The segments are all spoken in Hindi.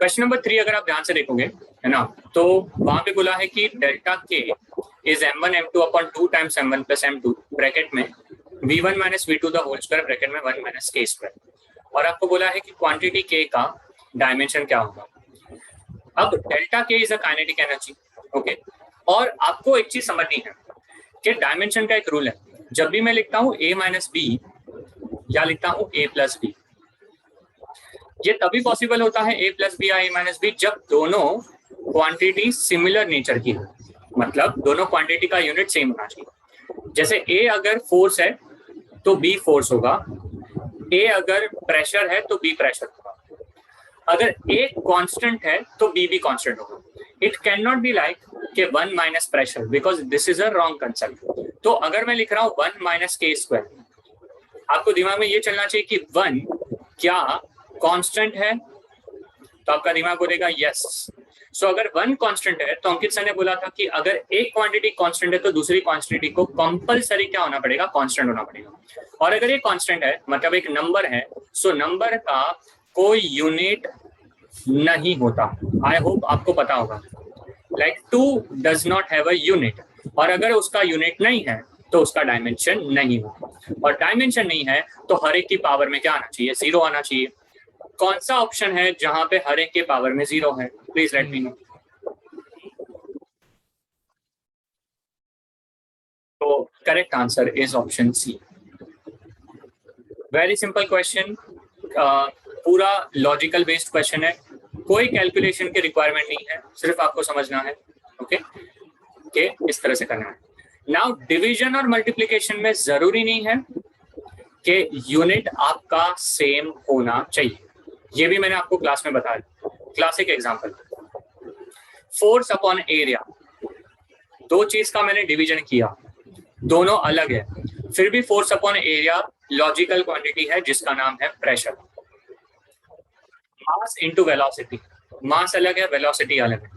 क्वेश्चन नंबर 3 अगर आप ध्यान से देखोगे है ना, तो वहां पे बोला है कि delta K is m1 m2 upon 2 times m1 plus m2 bracket में v1 minus v2 the whole square bracket में 1 माइनस k स्क्वायर, और आपको बोला है कि क्वांटिटी k का डायमेंशन क्या होगा। अब delta K is a kinetic energy, okay, और आपको एक चीज समझनी है कि डायमेंशन का एक रूल है, जब भी मैं लिखता हूँ a माइनस बी या लिखता हूँ a प्लस बी, ये तभी पॉसिबल होता है a प्लस बी या a माइनस बी जब दोनों क्वांटिटी सिमिलर नेचर की हो, मतलब दोनों क्वांटिटी का यूनिट सेम होना चाहिए। जैसे a अगर फोर्स है तो b फोर्स होगा, a अगर प्रेशर है तो b प्रेशर होगा, अगर a कांस्टेंट है तो b भी कांस्टेंट होगा। It can not be like कि 1 minus pressure, because this is a wrong concept. तो अगर मैं लिख रहा हूँ 1 माइनस k स्क्वायर, आपको दिमाग में ये चलना चाहिए कि 1 क्या कांस्टेंट है, तो आपका दिमाग बोलेगा यस। सो अगर 1 कांस्टेंट है तो अंकित सर ने बोला था कि अगर एक क्वांटिटी कांस्टेंट है तो दूसरी क्वांटिटी को कंपलसरी क्या होना पड़ेगा, कांस्टेंट होना पड़ेगा। और अगर ये कांस्टेंट है मतलब एक नंबर है, सो नंबर का कोई यूनिट नहीं होता। आई होप आपको पता होगा, like 2 does not have a unit, और अगर उसका यूनिट नहीं है तो उसका डायमेंशन नहीं होगा, और डायमेंशन नहीं है तो हर एक की पावर में क्या आना चाहिए, 0 आना चाहिए। कौन सा ऑप्शन है जहां पे हर एक के पावर में 0 है, प्लीज लेट मी नो। तो correct answer is option C. Very simple question, पूरा लॉजिकल बेस्ड क्वेश्चन है, कोई कैलकुलेशन की रिक्वायरमेंट नहीं है, सिर्फ आपको समझना है, ओके, कि इस तरह से करना है। नाउ डिवीजन और मल्टीप्लिकेशन में जरूरी नहीं है कि यूनिट आपका सेम होना चाहिए, ये भी मैंने आपको क्लास में बताया। Classic example, force upon area, दो चीज का मैंने डिवीजन किया, दोनों अलग है, फिर भी force upon area logical quantity है जिसका नाम है प्रेशर। मास इनटू वेलोसिटी, मास अलग है, वेलोसिटी अलग है,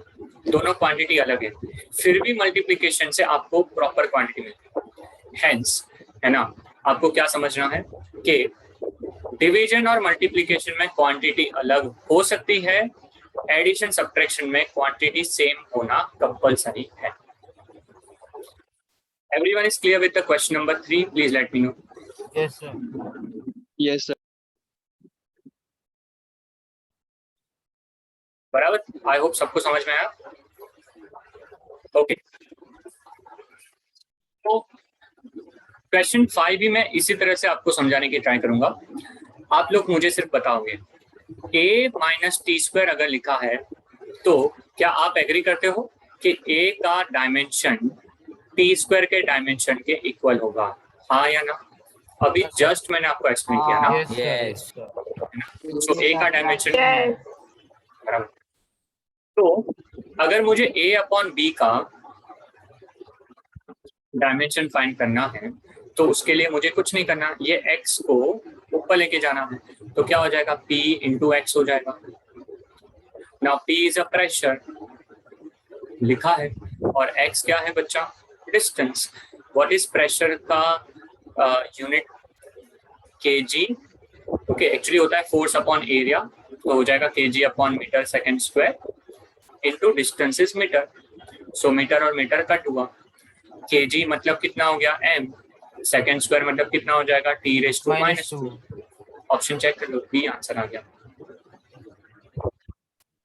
दोनों क्वांटिटी अलग है, फिर भी मल्टीप्लिकेशन से आपको प्रॉपर क्वांटिटी मिलती है। हेंस, है ना, आपको क्या समझना है कि डिवीजन और मल्टीप्लिकेशन में क्वांटिटी अलग हो सकती है, एडिशन सब्ट्रैक्शन में क्वांटिटी सेम होना कंपलसरी है। Everyone is clear with the question number 3? Please let me know. Yes, sir. Yes, sir. बराबर, आई होप सबको समझ में आया। ओके, तो क्वेश्चन 5 भी मैं इसी तरह से आपको समझाने की ट्राई करूंगा। आप लोग मुझे सिर्फ बताओगे a माइनस टी स्क्वायर अगर लिखा है तो क्या आप एग्री करते हो कि a का डायमेंशन टी स्क्वायर के डायमेंशन के इक्वल होगा, हाँ या ना? अभी जस्ट मैंने आपको एक्सप्लेन किया ना। Yes, sir. तो a का डायमेंशन बराबर, तो अगर मुझे a अपॉन b का डायमेंशन फाइंड करना है तो उसके लिए मुझे कुछ नहीं करना, ये x को ऊपर लेके जाना है, तो क्या हो जाएगा, p इंटू एक्स हो जाएगा। Now p is a pressure लिखा है, और x क्या है बच्चा, डिस्टेंस। व्हाट इज प्रेशर का यूनिट, kg, ओके, एक्चुअली होता है फोर्स अपॉन एरिया, तो हो जाएगा kg अपॉन metre second square into distance is metre, so metre और मीटर कट हुआ, kg मतलब कितना हो गया m, सेकेंड स्क्वायर मतलब कितना हो जाएगा t raise to minus 2। Option check कर लो, बी आंसर आ गया।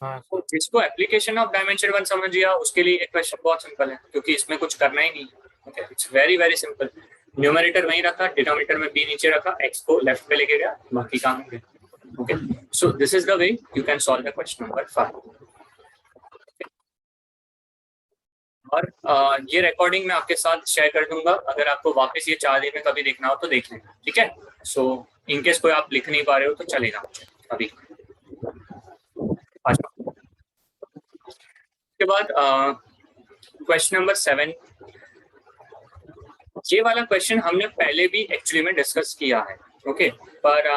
तो जिसको एप्लीकेशन ऑफ डायमेंशन 1 समझ गया उसके लिए एक क्वेश्चन बहुत सिंपल है, क्योंकि इसमें कुछ करना ही नहीं, okay, it's very very simple. Numerator वहीं रखा, डिनोमिनेटर में b नीचे रखा, x को लेफ्ट पे लेके गया, बाकी काम हो गया, okay. So this is the way you can solve the question number 5। और ये रिकॉर्डिंग मैं आपके साथ शेयर कर दूंगा, अगर आपको वापस ये 4 दिन में कभी देखना हो तो देख लेना, ठीक है। सो इनकेस कोई आप लिख नहीं पा रहे हो तो चलेगा अभी। अच्छा, उसके बाद क्वेश्चन नंबर 7, ये वाला क्वेश्चन हमने पहले भी एक्चुअली में डिस्कस किया है, ओके, पर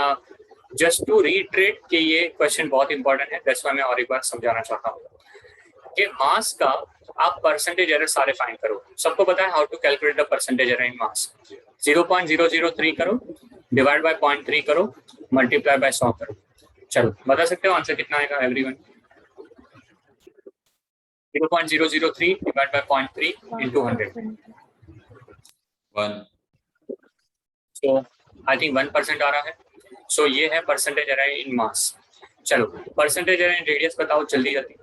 जस्ट टू रीट्रेट कि ये क्वेश्चन बहुत इंपॉर्टेंट है, दैट्स व्हाई मैं और एक बार समझाना चाहता हूँ कि मास का आप परसेंटेज एरर सारे फाइंड करो। सबको पता है how to calculate the percentage error in mass, 0.003 करो, डिवाइड बाय 0.3 करो, मल्टीप्लाई बाय 100 करो। चलो बता सकते हो आंसर कितना आएगा everyone? 0.003 divided by 0.3 into 100. 1. So I think 1% आ रहा है. So ये है percentage error in mass. चलो percentage error in radius बताओ जल्दी जल्दी.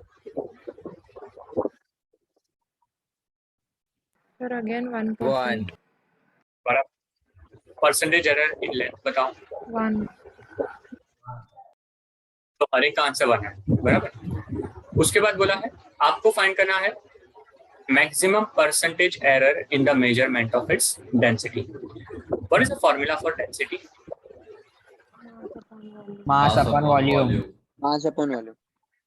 Sir, again 1%. 1. बराबर. Percentage error in length बताओ. 1. तो हर एक का आंसर 1 है. बराबर. उसके बाद बोला है आपको फाइंड करना है maximum percentage error in the measurement of its density. What is the formula for density? Mass upon volume. Mass upon volume.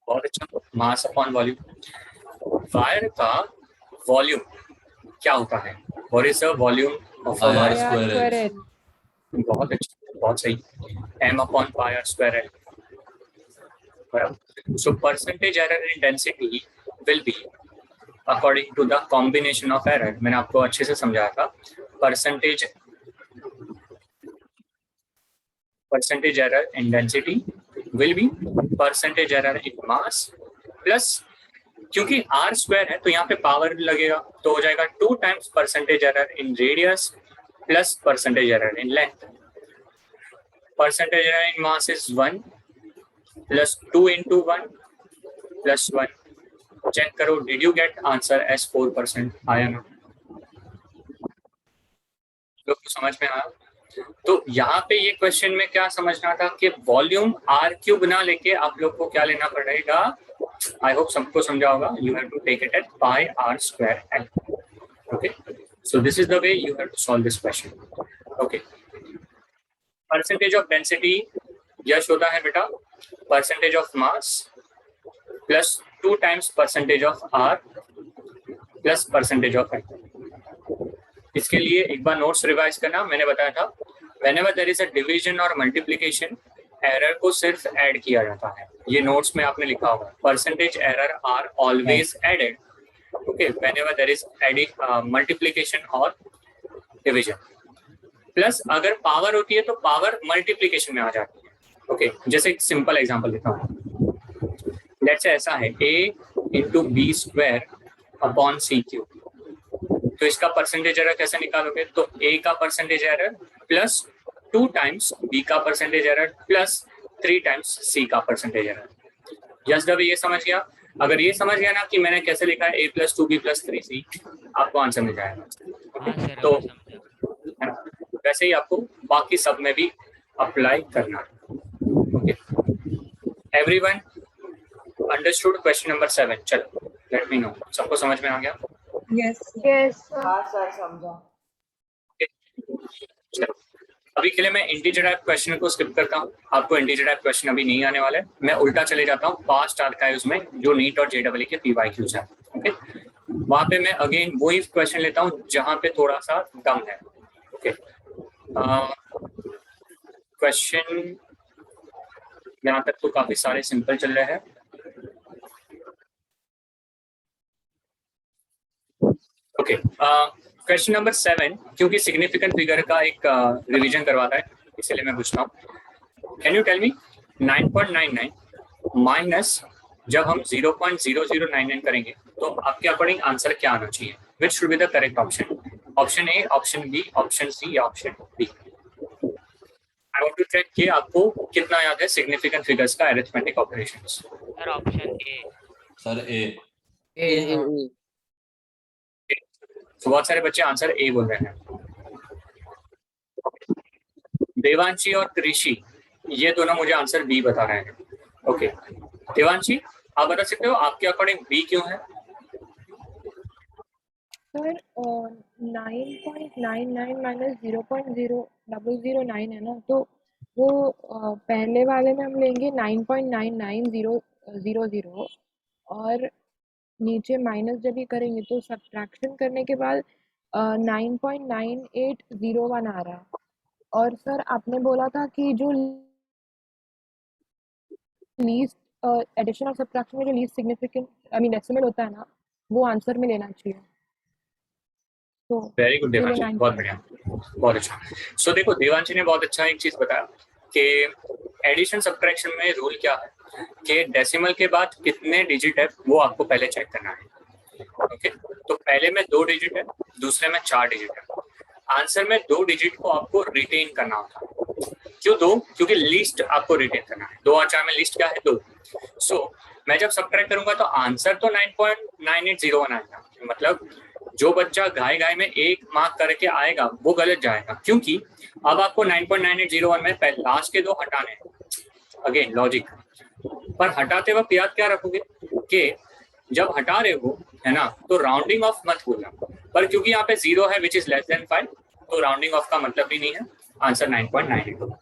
बहुत अच्छा. Mass upon volume. वायर का वॉल्यूम क्या होता है? What is the volume of a R wire? square L. बहुत अच्छा, बहुत सही. m upon pi r square L. बराबर. So percentage error in density will be according to the combination of error. मैंने आपको अच्छे से समझाया था. percentage error in density will be percentage error in mass plus, क्योंकि r square है तो यहाँ पे पावर लगेगा तो हो जाएगा 2 times percentage error in radius plus percentage error in length. Percentage error in mass is 1 plus 2 into 1 plus 1. Check करो, did you get answer S 4%? आया ना? लोग को समझ में आया? तो यहाँ पे ये क्वेश्चन में क्या समझना था कि वॉल्यूम आर क्यूब ना लेके आप लोग को क्या लेना पड़ेगा. आई होप सबको समझा होगा. You have to take it at pi R square L. Okay, so this is the way you have to solve this question. Okay, percentage of density यश होता है बेटा percentage of mass plus 2 times percentage of R plus percentage of L. इसके लिए एक बार नोट्स रिवाइज करना. मैंने बताया था whenever there is a division or multiplication, error को सिर्फ ऐड किया जाता है. ये नोट्स में आपने लिखा होगा. Percentage error are always added. Okay, whenever there is multiplication or division. प्लस अगर पावर होती है तो पावर मल्टीप्लीकेशन में आ जाती है. ओके, जैसे एक सिंपल एग्जांपल देता हूँ. लेट्स से ऐसा है a into B square upon C cube. तो इसका परसेंटेज एरर कैसे निकालोगे? तो a का percentage error plus 2 times b का percentage error plus 3 times c का परसेंटेज एरर. यस दबे ये समझ गया? अगर ये समझ गया ना कि मैंने कैसे लिखा है a plus 2b plus 3c, आपको आंसर मिल जाएगा. तो वैसे ही आपको बाकी सब में भी अप्लाई करना है. Okay, everyone understood question number 7? चलो लेट मी नो, सबको समझ में आ गया? Yes. Yes. हाँ सर समझा. चलो अभी के लिए मैं इंटीजर टाइप क्वेश्चन को स्किप करता हूँ. आपको इंटीजर टाइप क्वेश्चन अभी नहीं आने वाला है. मैं उल्टा चले जाता हूँ पास्ट आर्काइव्स में जो नीट और जेडब्ल्यू के पीवाईक्यूज है. ओके, वहां पे मैं अगेन वही क्वेश्चन लेता हूँ जहां पे थोड़ा सा दम है. ओके, क्वेश्चन यहाँ तक तो काफी सारे सिंपल चल रहे हैं. ओके, क्वेश्चन नंबर 7 क्योंकि सिग्निफिकेंट फिगर का एक रिवीजन करवाता है इसलिए मैं पूछता हूँ. Can you tell me 9.99 minus जब हम 0.0099 करेंगे तो आपके अकॉर्डिंग आंसर क्या आना चाहिए? Which should be the correct option? Option A, option B, option C या option D? I want to check कि आपको कितना याद है सिग्निफिकेंट फिगर्स का arithmetic operations. Sir option A. Sir A. तो बहुत सारे बच्चे आंसर ए बोल रहे हैं. देवांशी और कृषि ये दोनों मुझे आंसर बी बता रहे हैं. ओके, देवांशी आप बता सकते हो आपके अकॉर्डिंग बी क्यों है? सर 9.99 माइनस 0.0009 है ना, तो वो पहले वाले में हम लेंगे 9.99000 और नीचे माइनस जब ये करेंगे तो सब्ट्रैक्शन करने के बाद 9.9801 आ रहा है. और सर आपने बोला था कि जो लीस्ट एडिशन और सब्ट्रैक्शन में जो लीस्ट सिग्निफिकेंट डेसिमल होता है ना, वो आंसर में लेना चाहिए. तो वेरी गुड देवांशी, बहुत बढ़िया, बहुत अच्छा. सो देखो देवांशी ने बहुत अच्छा एक चीज बताया कि एडिशन सब्ट्रैक्शन में रूल क्या है कि डेसिमल के बाद कितने डिजिट है वो आपको पहले चेक करना है. ओके, तो पहले में 2 डिजिट है, दूसरे में 4 डिजिट है। आंसर में 2 डिजिट को आपको रिटेन करना होता है। क्यों 2? क्योंकि लिस्ट आपको रिटेन करना है। 2 और 4 में लिस्ट क्या है? 2। सो मैं जब सब्ट्रैक्ट करूंगा तो आंसर तो 9.9801 आएगा। मतलब जो बच्चा घाय घाय में 1 मार्क करके आएगा वो गलत जाएगा, क्योंकि अब आपको 9.9801 में लास्ट के 2 हटाने हैं। अगेन लॉजिक, पर हटाते वक्त याद क्या रखोगे कि जब हटा रहे हो, है ना, तो राउंडिंग ऑफ मत भूलना। पर क्योंकि यहाँ पे 0 है विच इज लेस देन 5, तो राउंडिंग ऑफ का मतलब भी नहीं है। आंसर 9.98 होगा।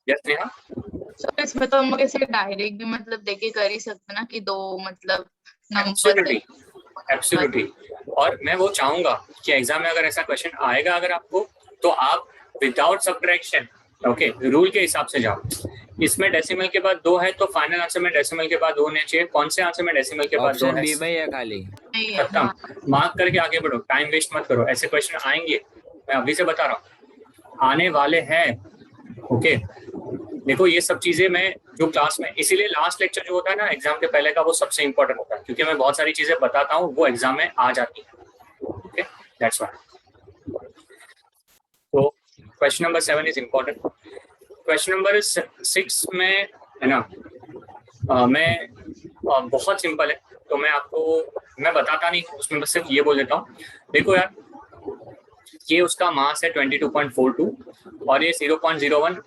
यस नेहा? सर इसमें तो हम लोग ऐसे डायरेक्ट भी मतलब देके कर ही सकते ना कि 2 मतलब नंबर। Absolutely, absolutely. और मैं वो चाहूंगा कि एग्जाम में अगर ऐसा क्वेश्चन आएगा अगर आपको, तो आप विदाउट सब्ट्रैक्शन, ओके, रूल के हिसाब से जाओ। इसमें डेसिमल के बाद 2 है तो फाइनल आंसर में डेसिमल के बाद 2 होने चाहिए। कौन से आंसर में डेसिमल के बाद 2 ऑप्शन है? बी में ही है खाली। खत्म। मार्क करके आगे बढ़ो, टाइम वेस्ट मत करो। ऐसे क्वेश्चन आएंगे, मैं अभी से बता रहा हूँ, आने वाले हैं। ओके, देखो ये सब चीजें मैं जो क्लास में, इसीलिए लास्ट लेक्चर जो होता है ना एग्जाम के पहले का, वो सबसे इंपॉर्टेंट होता है, क्योंकि मैं बहुत सारी चीजें बताता हूँ वो एग्जाम में आ जाती है। Okay, that's why. तो question number 7 is important. Question number 6 में, है ना, बहुत सिंपल है, तो मैं बताता नहीं, उसमें बस सिर्फ ये बोल देता हूँ। देखो यार, ये उसका मास है 22.42 और ये 0.01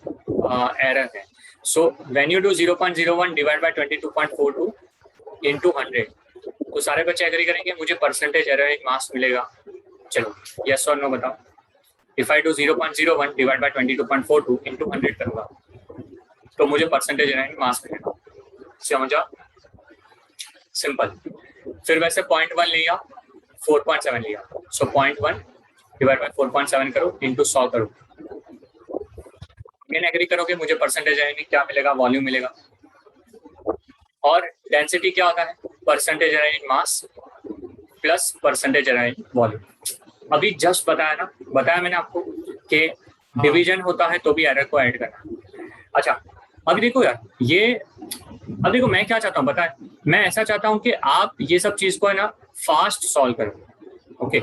एरर है। So when you do 0.01 divide by 22.42 into 100, तो सारे बच्चे एग्री करेंगे मुझे परसेंटेज एरर मास मिलेगा। चलो यस और नो बताओ। If I do 0.01 divide by 22.42 into 100 करूंगा तो मुझे परसेंटेज एरर मास मिलेगा। समझा? सिंपल। फिर वैसे 0.1 लिया, 4.7 लिया, सो 0.1 डिवाइड बाय 4.7 करो इनटू 100 करो। मेन एग्री करोगे मुझे परसेंटेज एरर क्या मिलेगा? वॉल्यूम मिलेगा। और डेंसिटी क्या होता है? Percentage error in mass plus percentage error in volume. अभी जस्ट बताया मैंने आपको कि डिवीजन होता है तो भी एरर को ऐड करना। अच्छा, अभी देखो यार, अब देखो मैं क्या चाहता हूँ बताएं, मैं ऐसा चाहता हूँ कि आप ये सब चीज को है ना फास्ट सॉल्व करो। ओके,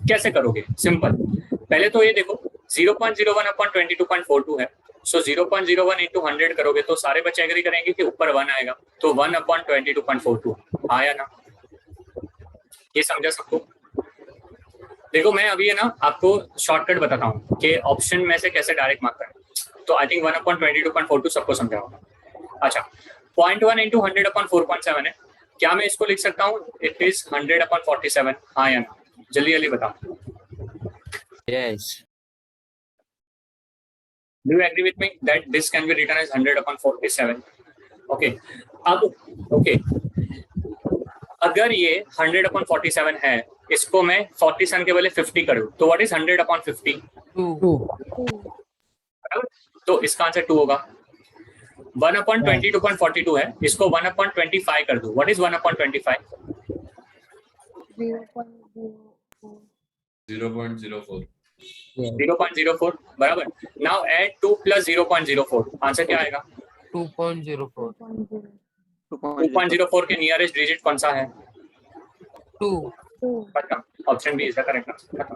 कैसे करोगे? सिंपल, पहले तो ये देखो 0.01 अपॉन 22.42 है, सो 0.01 इंटू 100 करोगे तो सारे बच्चे एग्री करेंगे कि ऊपर 1 आएगा, तो 1 अपॉन 22.42 आया ना? ये समझा सबको? देखो मैं अभी है ना आपको शॉर्टकट बताता हूँ कि ऑप्शन में से कैसे डायरेक्ट मार्क करें। तो आई थिंक 1 अपॉन 22.42 सबको समझा होगा। अच्छा, 0.1 इंटू 100 अपॉन 4.7 है, क्या मैं इसको लिख सकता हूँ? It is 100 upon 47। हाँ या ना? जल्दी जल्दी बताओ। Yes. Do you agree with me that this can be written as 100 upon 47? Okay. अब okay, अगर ये 100 upon 47 है, इसको मैं 47 के बदले 50 करूँ तो what is 100 upon 50? 2। तो इसका आंसर 2 होगा। 1 upon 22.42 है, इसको 1 upon 25 कर दूँ, what is 1 upon 25? 0.04 0.04 बराबर। नाउ ऐड 2 प्लस 0.04, आंसर क्या आएगा? 2.04। 2.04 के नियरेस्ट डिजिट कौन सा है? 2। खत्म। Option B is the correct answer.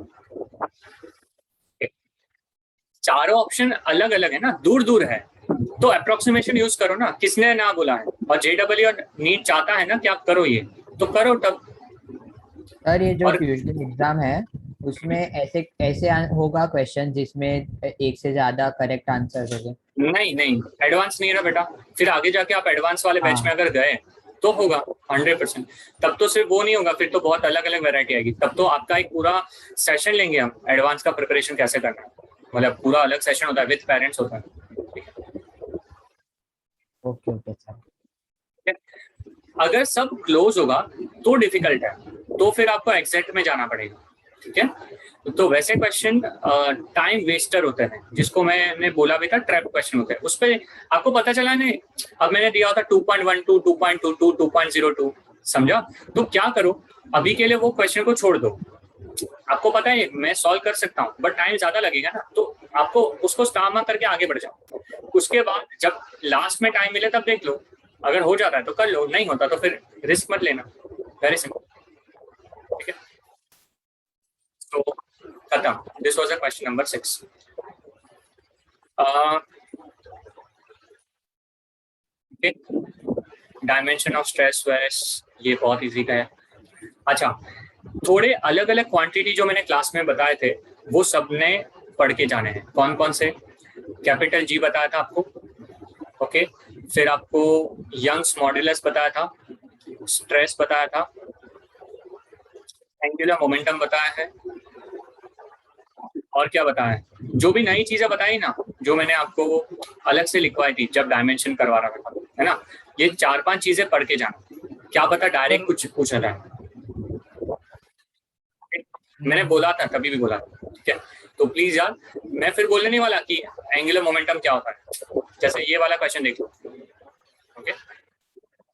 चारों ऑप्शन अलग अलग है ना, दूर दूर है, तो अप्रोक्सीमेशन यूज करो ना। किसने ना बोला है? और जेडब्ल्यू और नीट चाहता है ना कि आप करो, ये तो करो तब। सर ये जो ट्यूजडे एग्जाम है उसमें ऐसे होगा क्वेश्चन जिसमें एक से ज्यादा करेक्ट आंसर होंगे? नहीं नहीं, एडवांस नहीं है ना बेटा, फिर आगे जाके आप एडवांस वाले बैच में अगर गए तो होगा 100%। तब तो सिर्फ वो नहीं होगा, फिर तो बहुत अलग अलग वैरायटी आएगी। तब तो आपका एक पूरा सेशन लेंगे हम, एडवांस का प्रिपरेशन कैसे करना है, मतलब पूरा अलग सेशन होता है, विद पेरेंट्स होता है। Okay okay sir. अगर सब क्लोज होगा तो डिफिकल्ट है, तो फिर आपको एग्जैक्ट में जाना पड़ेगा, ठीक है? तो वैसे क्वेश्चन टाइम वेस्टर होते हैं, जिसको मैंने बोला भी था ट्रैप क्वेश्चन होते हैं। उस पर आपको पता चला नहीं, अब मैंने दिया होता 2.12, 2.22, 2.02, समझा? तो क्या करो, अभी के लिए वो क्वेश्चन को छोड़ दो। आपको पता है मैं सॉल्व कर सकता हूँ, बट टाइम ज्यादा लगेगा ना, तो आपको उसको स्टार मार्क करके आगे बढ़ जाओ। उसके बाद जब लास्ट में टाइम मिले तब देख लो, अगर हो जाता है तो कर लो, नहीं होता तो फिर रिस्क मत लेना, वेरी सिंपल। ठीक है, तो खत्म। This was a question number 6। Dimension of stress वेस, ये बहुत इजी का है। अच्छा, थोड़े अलग अलग क्वांटिटी जो मैंने क्लास में बताए थे वो सबने पढ़ के जाने हैं। कौन कौन से? कैपिटल जी बताया था आपको, ओके। फिर आपको यंग्स मॉड्यूलस बताया था, स्ट्रेस बताया था, एंगुलर मोमेंटम बताया है, और क्या बताया है? जो भी नई चीजें बताई ना, जो मैंने आपको अलग से लिखवाई थी जब डायमेंशन करवा रहा था, है ना, ये 4-5 चीजें पढ़ के जाना, क्या पता डायरेक्ट कुछ पूछा जाए। मैंने बोला था, तभी भी बोला था, ठीक है। तो प्लीज यार, मैं फिर बोलने नहीं वाला कि एंगुलर मोमेंटम क्या होता है, जैसे ये वाला क्वेश्चन देख लो, ओके।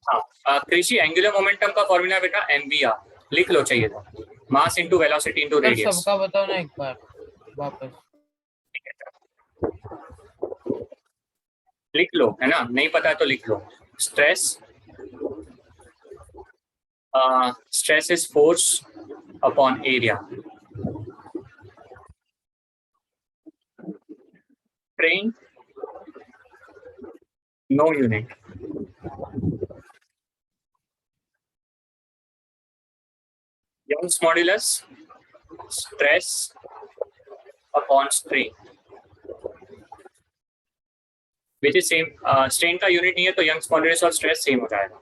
हाँ, कृषि, एंगुलर मोमेंटम का फॉर्मूला बेटा MVR, लिख लो चाहिए तो, मास into velocity into sir radius. सबका बताओ ना एक बार वापस। लिख लो, है ना, नहीं पता है तो लिख लो। Stress, stress is force upon area. Strain, no unit. Young's modulus, stress upon strain, which is same. Strain का यूनिट नहीं है तो यंग्स मॉड्यूलस और स्ट्रेस सेम हो जाएगा।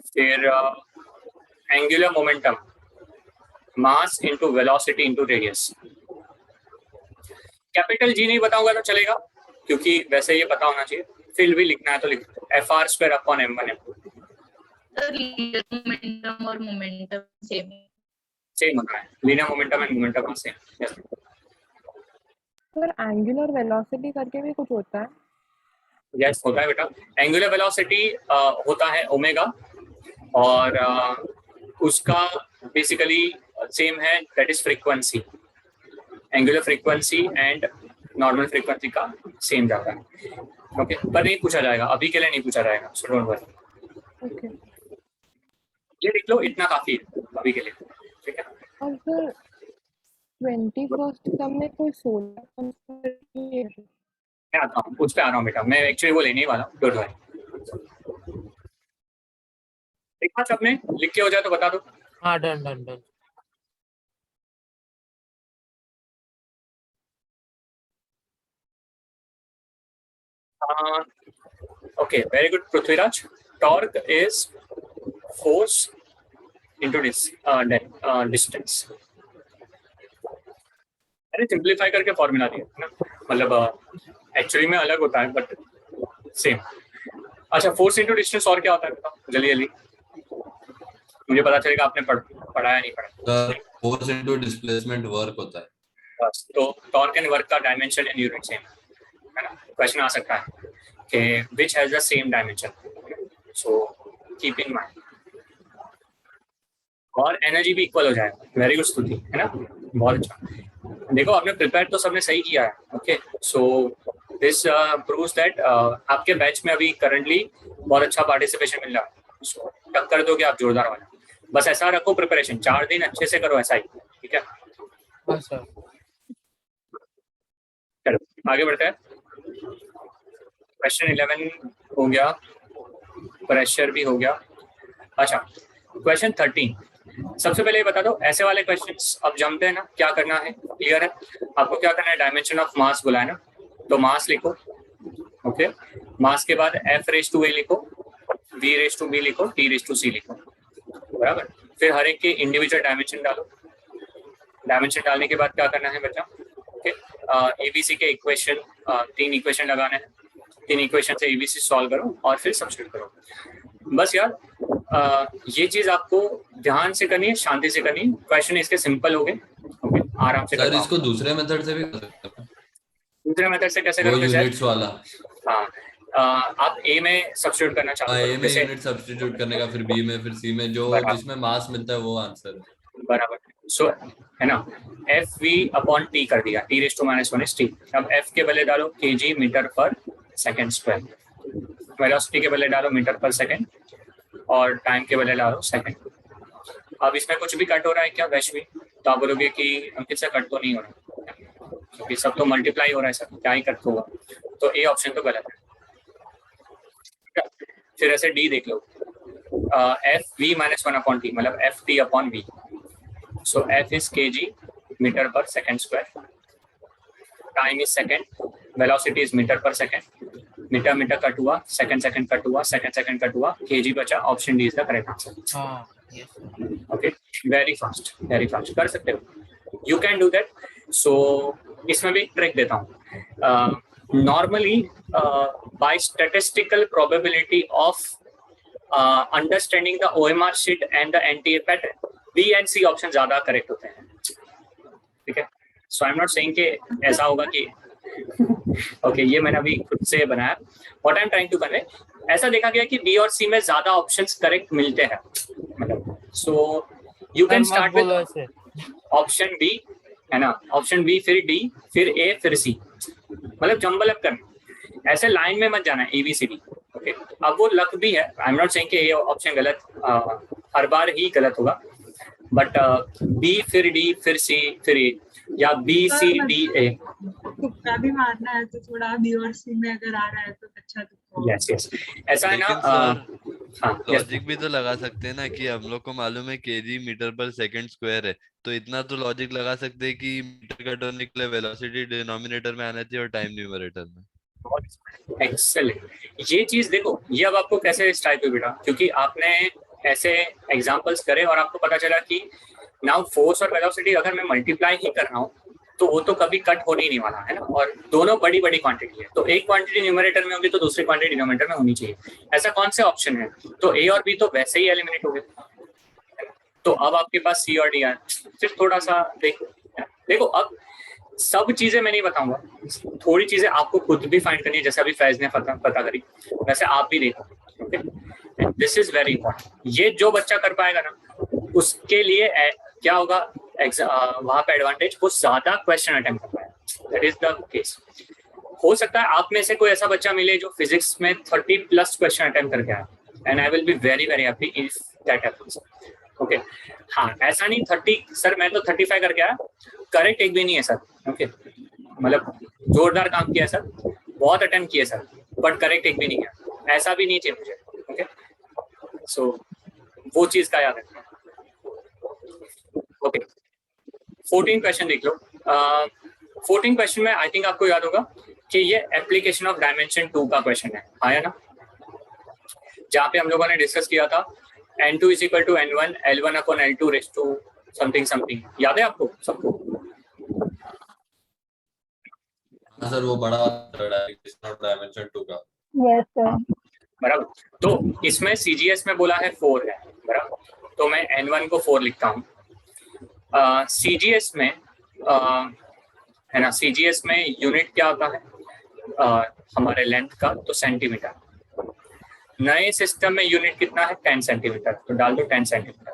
फिर angular momentum, mass into velocity into radius. Capital G नहीं बताऊंगा तो चलेगा, क्योंकि वैसे ये पता होना चाहिए, फिर भी लिखना है तो लिख दो, FR² upon M1 M2 sir linear momentum और मोमेंटम सेम होता है। Linear momentum and momentum same. Sir angular velocity करके भी कुछ होता है? यस, होता है बेटा। एंगुलर वेलोसिटी होता है ओमेगा, और उसका बेसिकली सेम है, that is frequency. Angular frequency and normal frequency का सेम जाता है, ओके। पर नहीं पूछा जाएगा, अभी के लिए नहीं पूछा जाएगा, सो डोंट वरी। ओके। ये लिख लो, इतना काफी है अभी के लिए, ठीक है। और सर 21st सब में कोई सोलर मैं आता हूँ, उस पे आ रहा हूँ बेटा, मैं एक्चुअली वो लेने ही वाला हूँ, डोंट वरी। लिखा सबने? लिख के हो जाए तो बता दो। हाँ done done done. Okay, very good, Prithviraj. Torque is force into distance. मैंने सिंप्लीफाई करके फॉर्मूला दिया है ना, मतलब एक्चुअली में अलग होता है बट सेम। अच्छा, फोर्स इंटू डिस्टेंस और क्या होता है बताओ जल्दी जल्दी, मुझे पता चलेगा आपने पढ़ाया नहीं पढ़ा। फोर्स इनटू डिस्प्लेसमेंट वर्क होता है। बस, तो टॉर्क एंड वर्क का डायमेंशन एंड यूनिट सेम है ना। क्वेश्चन आ सकता है कि which has the same dimension, so keep in mind। और एनर्जी भी इक्वल हो जाएगा। वेरी गुड स्तुति, है ना, बहुत अच्छा। देखो आपने प्रिपेयर तो सबने सही किया है, okay. So this proves that आपके बैच में अभी करंटली बहुत अच्छा पार्टिसिपेशन मिल रहा है, सो टक्कर दोगे आप जोरदार वाला। बस ऐसा रखो प्रिपरेशन, 4 दिन अच्छे से करो ऐसा ही, ठीक है। हाँ सर। चलो आगे बढ़ते हैं। क्वेश्चन 11 हो गया, प्रेशर भी हो गया। अच्छा, क्वेश्चन 13। सबसे पहले ये बता दो, ऐसे वाले क्वेश्चंस अब जमते हैं ना, क्या करना है, क्लियर है आपको? क्या करना है, डायमेंशन ऑफ मास बोला है ना, तो मास लिखो, ओके। मास के बाद F⁴A लिखो, V⁴B लिखो, T⁴C लिखो, बराबर। फिर हर एक के इंडिविजुअल डायमेंशन डालो। डायमेंशन डालने के बाद क्या करना है बच्चा, ओके। ABC के इक्वेशन, 3 इक्वेशन लगाने हैं, 3 इक्वेशन से ABC सॉल्व करो और फिर सब्स्टिट्यूट करो। बस यार ये चीज आपको ध्यान से करनी है, शांति से करनी है। क्वेश्चन इसके सिंपल हो गए, ओके, आराम से सर कर इसको दूसरे मेथड से भी कर सकते हैं। दूसरे मेथड से कैसे वो करोगे सर? यूनिट्स वाला। हाँ, आप A में सब्स्टिट्यूट करना चाहते हाँ, हो ए में यूनिट सब्स्टिट्यूट करने का, फिर बी में, फिर सी में, जो बराबर। जिसमें मास मिलता है वो आंसर है। बराबर। सो है ना, FV/T कर दिया, T⁻⁻1 is T। अब F के बदले डालो kg मीटर पर सेकंड स्क्वायर, वेलोसिटी के बदले डालो मीटर पर सेकेंड और टाइम के बदले डालो सेकेंड। अब इसमें कुछ भी कट हो रहा है क्या वैश्वी? तो आप बोलोगे कि अंकित से कट तो नहीं हो रहा, क्योंकि सब तो मल्टीप्लाई हो रहा है सर, क्या ही कट होगा। तो ए ऑप्शन तो गलत है। फिर ऐसे डी देख लो, एफ वी माइनस 1/t मतलब F T upon V. So F is kg metre per second square, time is second, velocity is metre per second, metre metre cut हुआ, सेकंड सेकंड कट हुआ, सेकंड सेकंड कट हुआ, kg बचा। Option D is the correct answer. हाँ yes sir. Okay, very fast कर सकते हो, you can do that. So इसमें भी एक ट्रिक देता हूँ। Normally by statistical probability of understanding the OMR sheet and the NTA pattern, B and C option ज्यादा करेक्ट होते हैं, ठीक है। So I am not saying कि ऐसा होगा कि ओके ये मैंने अभी खुद से बनाया। What I am trying to convey, ऐसा देखा गया कि बी और सी में ज्यादा ऑप्शंस करेक्ट मिलते हैं, मतलब सो यू कैन सर, मत स्टार्ट बोलो विद ऐसे। ऑप्शन बी, है ना, ऑप्शन बी फिर डी फिर ए फिर सी, मतलब जंबल अप करना, ऐसे लाइन में मत जाना है ABCD। ओके, अब वो लक भी है, आई एम नॉट सेइंग कि ये ऑप्शन गलत हर बार ही गलत होगा, बट बी फिर डी फिर सी फिर ए, या BCDA। तुक्का भी मारना है तो थोड़ा बी और सी में अगर आ रहा है तो अच्छा तुक्का। यस ऐसा है ना। लेकिन हाँ लॉजिक भी तो लगा सकते हैं ना कि हम लोग को मालूम है kg मीटर पर सेकंड स्क्वायर है, तो इतना तो लॉजिक लगा सकते हैं कि मीटर कट होने के लिए वेलोसिटी डिनोमिनेटर में आना चाहिए और टाइम न्यूमरेटर में। एक्सेलेंट, ये चीज देखो, ये अब आपको कैसे स्ट्राइक हुई बेटा, क्योंकि आपने ऐसे एग्जांपल्स करे और आपको पता चला कि नाउ फोर्स और वेलोसिटी अगर मैं मल्टीप्लाई ही कर रहा हूँ तो वो तो कभी कट होने ही नहीं वाला है ना, और दोनों बड़ी बड़ी क्वांटिटी है, तो एक क्वांटिटी न्यूमरेटर में होगी तो दूसरी क्वांटिटी डिनोमिनेटर में होनी चाहिए। ऐसा कौन से ऑप्शन है? तो ए और बी तो वैसे ही एलिमिनेट हो गए, तो अब आपके पास सी और डी है। सिर्फ थोड़ा सा देखो अब सब चीजें मैं नहीं बताऊंगा, थोड़ी चीजें आपको खुद भी फाइंड करनी है, जैसे अभी फैज ने पता करी, वैसे आप भी देखो। Okay, this is very important. ये जो बच्चा कर पाएगा ना उसके लिए क्या होगा वहां पे एडवांटेज, वो ज्यादा क्वेश्चन अटेम्प्ट कर पाएगा। That is the case. हो सकता है आप में से कोई ऐसा बच्चा मिले जो फिजिक्स में 30+ क्वेश्चन अटेम्प्ट करके आया, and I will be very very happy if that happens. Okay, हाँ ऐसा नहीं 30 सर मैं तो 35 करके आया, करेक्ट एक भी नहीं है सर। ओके, मतलब जोरदार काम किया सर, बहुत अटेम्प्ट किया सर, बट करेक्ट एक भी नहीं है, ऐसा भी नहीं चाहिए मुझे। ओके, सो वो चीज का याद रखना। ओके, 14 क्वेश्चन देख लो। 14 क्वेश्चन में आई थिंक आपको याद होगा कि ये एप्लीकेशन ऑफ डायमेंशन 2 का क्वेश्चन है, आया ना, जहाँ पे हम लोगों ने डिस्कस किया था n2 = n1 L1/L2 raise to something something, याद है आपको सबको? हाँ सर, वो बड़ा एप्लीकेशन ऑफ डायमेंशन 2 का। Yes sir. बराबर, तो इसमें CGS में बोला है 4 है, बराबर, तो मैं n1 को 4 लिखता हूँ। CGS में है ना, CGS में यूनिट क्या होता है हमारे लेंथ का, तो सेंटीमीटर। नए सिस्टम में यूनिट कितना है? 10 सेंटीमीटर, तो डाल दो 10 सेंटीमीटर।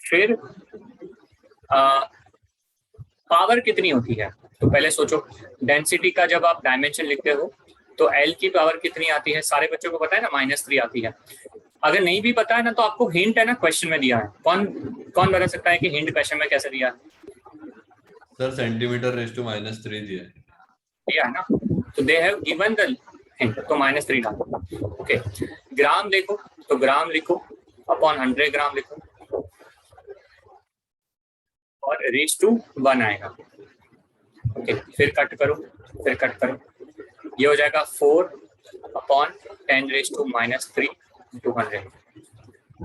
फिर पावर कितनी होती है? तो पहले सोचो, डेंसिटी का जब आप डायमेंशन लिखते हो तो L की पावर कितनी आती है? सारे बच्चों को पता है ना, -3 आती है। अगर नहीं भी पता है ना तो आपको हिंट है ना, क्वेश्चन में दिया है। कौन बता सकता है कि हिंट क्वेश्चन में कैसे दिया है? सर सेंटीमीटर रेज़ टू -3 दिया है ना, तो they have given the hint, तो -3 डालो। ओके, ग्राम देखो तो ग्राम लिखो अपॉन 100 ग्राम लिखो और रेज़ टू 1 आएगा। ओके, फिर कट करो, ये हो जाएगा 4/10 रेज़ टू -3 × 100।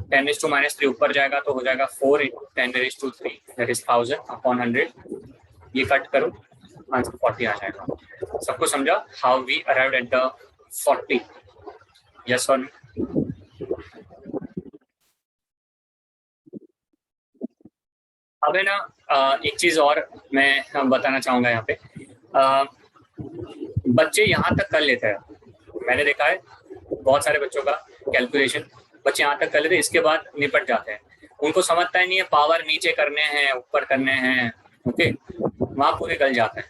10 रेज़ टू -3 ऊपर जाएगा तो हो जाएगा 4 × 10 रेज़ टू 3 दैट इज 1000/100। ये कट करो, आंसर 40 आ जाएगा। सबको समझा how we arrived at the 40? Yes और नो? अब है ना एक चीज और मैं बताना चाहूंगा यहाँ पे। बच्चे यहाँ तक कर लेते हैं, मैंने देखा है बहुत सारे बच्चों का कैलकुलेशन बच्चे यहाँ तक कर लेते हैं, इसके बाद निपट जाते हैं। उनको समझता ही नहीं है पावर नीचे करने हैं ऊपर करने हैं, ओके, वहाँ पूरे गल जाते हैं।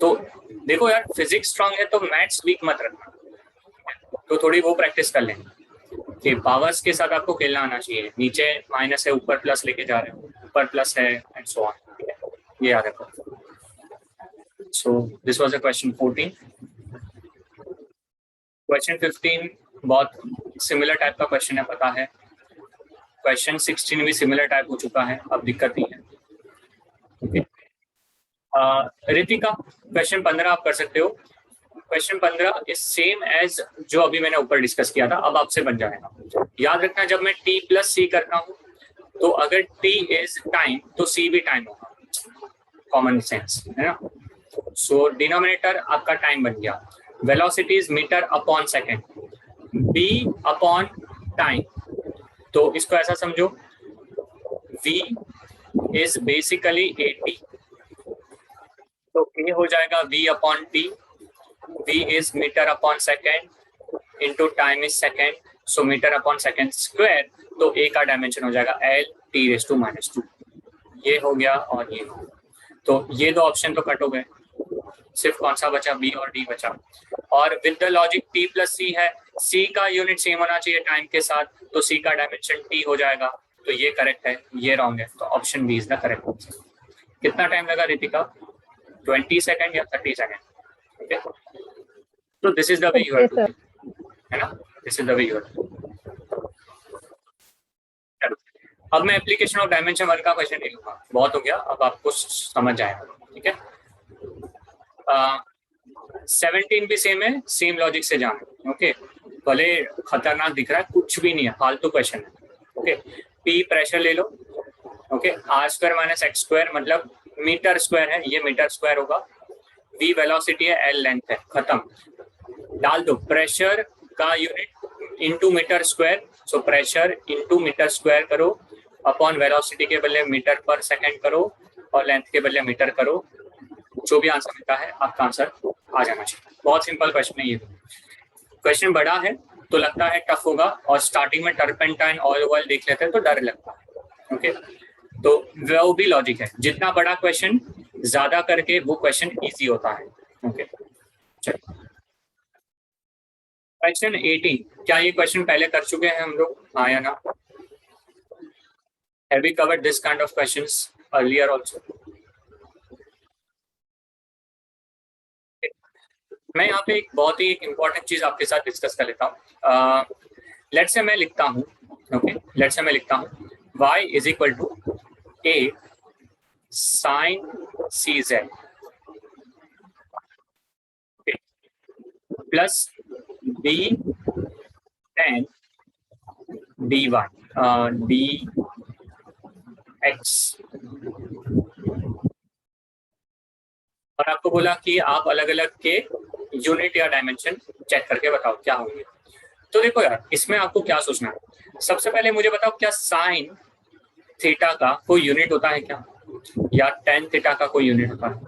तो देखो यार फिजिक्स स्ट्रांग है तो मैथ्स वीक मत रखना, तो थोड़ी वो प्रैक्टिस कर लेंगे कि पावर्स के साथ आपको खेलना आना चाहिए। नीचे माइनस है, ऊपर प्लस लेके जा रहे हो, ऊपर प्लस है एंड सो ऑन, ये याद रखो। So this was the question 14। Question 15 बहुत सिमिलर टाइप का क्वेश्चन है, पता है। क्वेश्चन 16 भी सिमिलर टाइप हो चुका है, अब दिक्कत नहीं है। रितिका क्वेश्चन 15 आप कर सकते हो। क्वेश्चन 15 इज सेम एज जो अभी मैंने ऊपर डिस्कस किया था, अब आपसे बन जाएगा। याद रखना जब मैं t प्लस सी करता हूँ तो अगर t इज टाइम तो c भी टाइम होगा, कॉमन सेंस है ना। सो डिनोमिनेटर आपका टाइम बन गया, velocity is metre upon second, b upon time, तो इसको ऐसा समझो v इज बेसिकली 80, तो a हो जाएगा v upon t, v is metre upon second into time is second, so metre upon second square, तो a का डायमेंशन हो जाएगा l t⁻²। ये हो गया और ये हो गया, तो ये दो ऑप्शन तो कट हो गए, सिर्फ कौन सा बचा, b और d बचा। और with the logic t plus c है, c का यूनिट सेम होना चाहिए टाइम के साथ, तो c का डायमेंशन t हो जाएगा, तो ये करेक्ट है, ये रॉन्ग है, तो option B is the correct answer. कितना टाइम लगा रितिका, 20 सेकंड या 30 सेकंड? ओके, तो this is the way you are doing, है ना, this is the way you are. अब मैं एप्लीकेशन ऑफ डायमेंशन 1 का क्वेश्चन नहीं लूंगा, बहुत हो गया, अब आपको समझ जाएगा, ठीक है। 17 भी सेम है, सेम लॉजिक से जाना, ओके। भले खतरनाक दिख रहा है, कुछ भी नहीं है, फालतू क्वेश्चन है, ओके। P प्रेशर ले लो, ओके, r² माइनस x² मतलब मीटर स्क्वायर है, ये मीटर स्क्वायर होगा, v वेलोसिटी है, l लेंथ है, खत्म। डाल दो प्रेशर का unit into metre square, so pressure into metre square करो, अपॉन वेलोसिटी के बदले मीटर पर सेकंड करो, और लेंथ के बदले मीटर करो, जो भी आंसर मिलता है आपका आंसर आ जाना चाहिए। बहुत सिंपल क्वेश्चन है ये। क्वेश्चन बड़ा है तो लगता है टफ होगा, और स्टार्टिंग में टर्पेंटाइन ऑयल ऑयल देख लेते हैं तो डर लगता है, ओके। तो वो भी लॉजिक है, जितना बड़ा क्वेश्चन ज्यादा करके वो क्वेश्चन इजी होता है, ओके। चलिए क्वेश्चन 18, क्या ये क्वेश्चन पहले कर चुके हैं हम लोग, हाँ या ना? Have we covered this kind of questions earlier also? मैं यहाँ पे एक बहुत ही इंपॉर्टेंट चीज आपके साथ डिस्कस कर लेता हूँ। लेट्स से मैं लिखता हूँ, ओके, लेट्स से मैं लिखता हूँ y is equal to a sin cz plus b tan dy dx, और आपको बोला कि आप अलग अलग के यूनिट या डायमेंशन चेक करके बताओ क्या होंगे। तो देखो यार, इसमें आपको क्या सोचना है, सबसे पहले मुझे बताओ क्या साइन थीटा का कोई यूनिट होता है क्या, या टेन थीटा का कोई यूनिट होता है?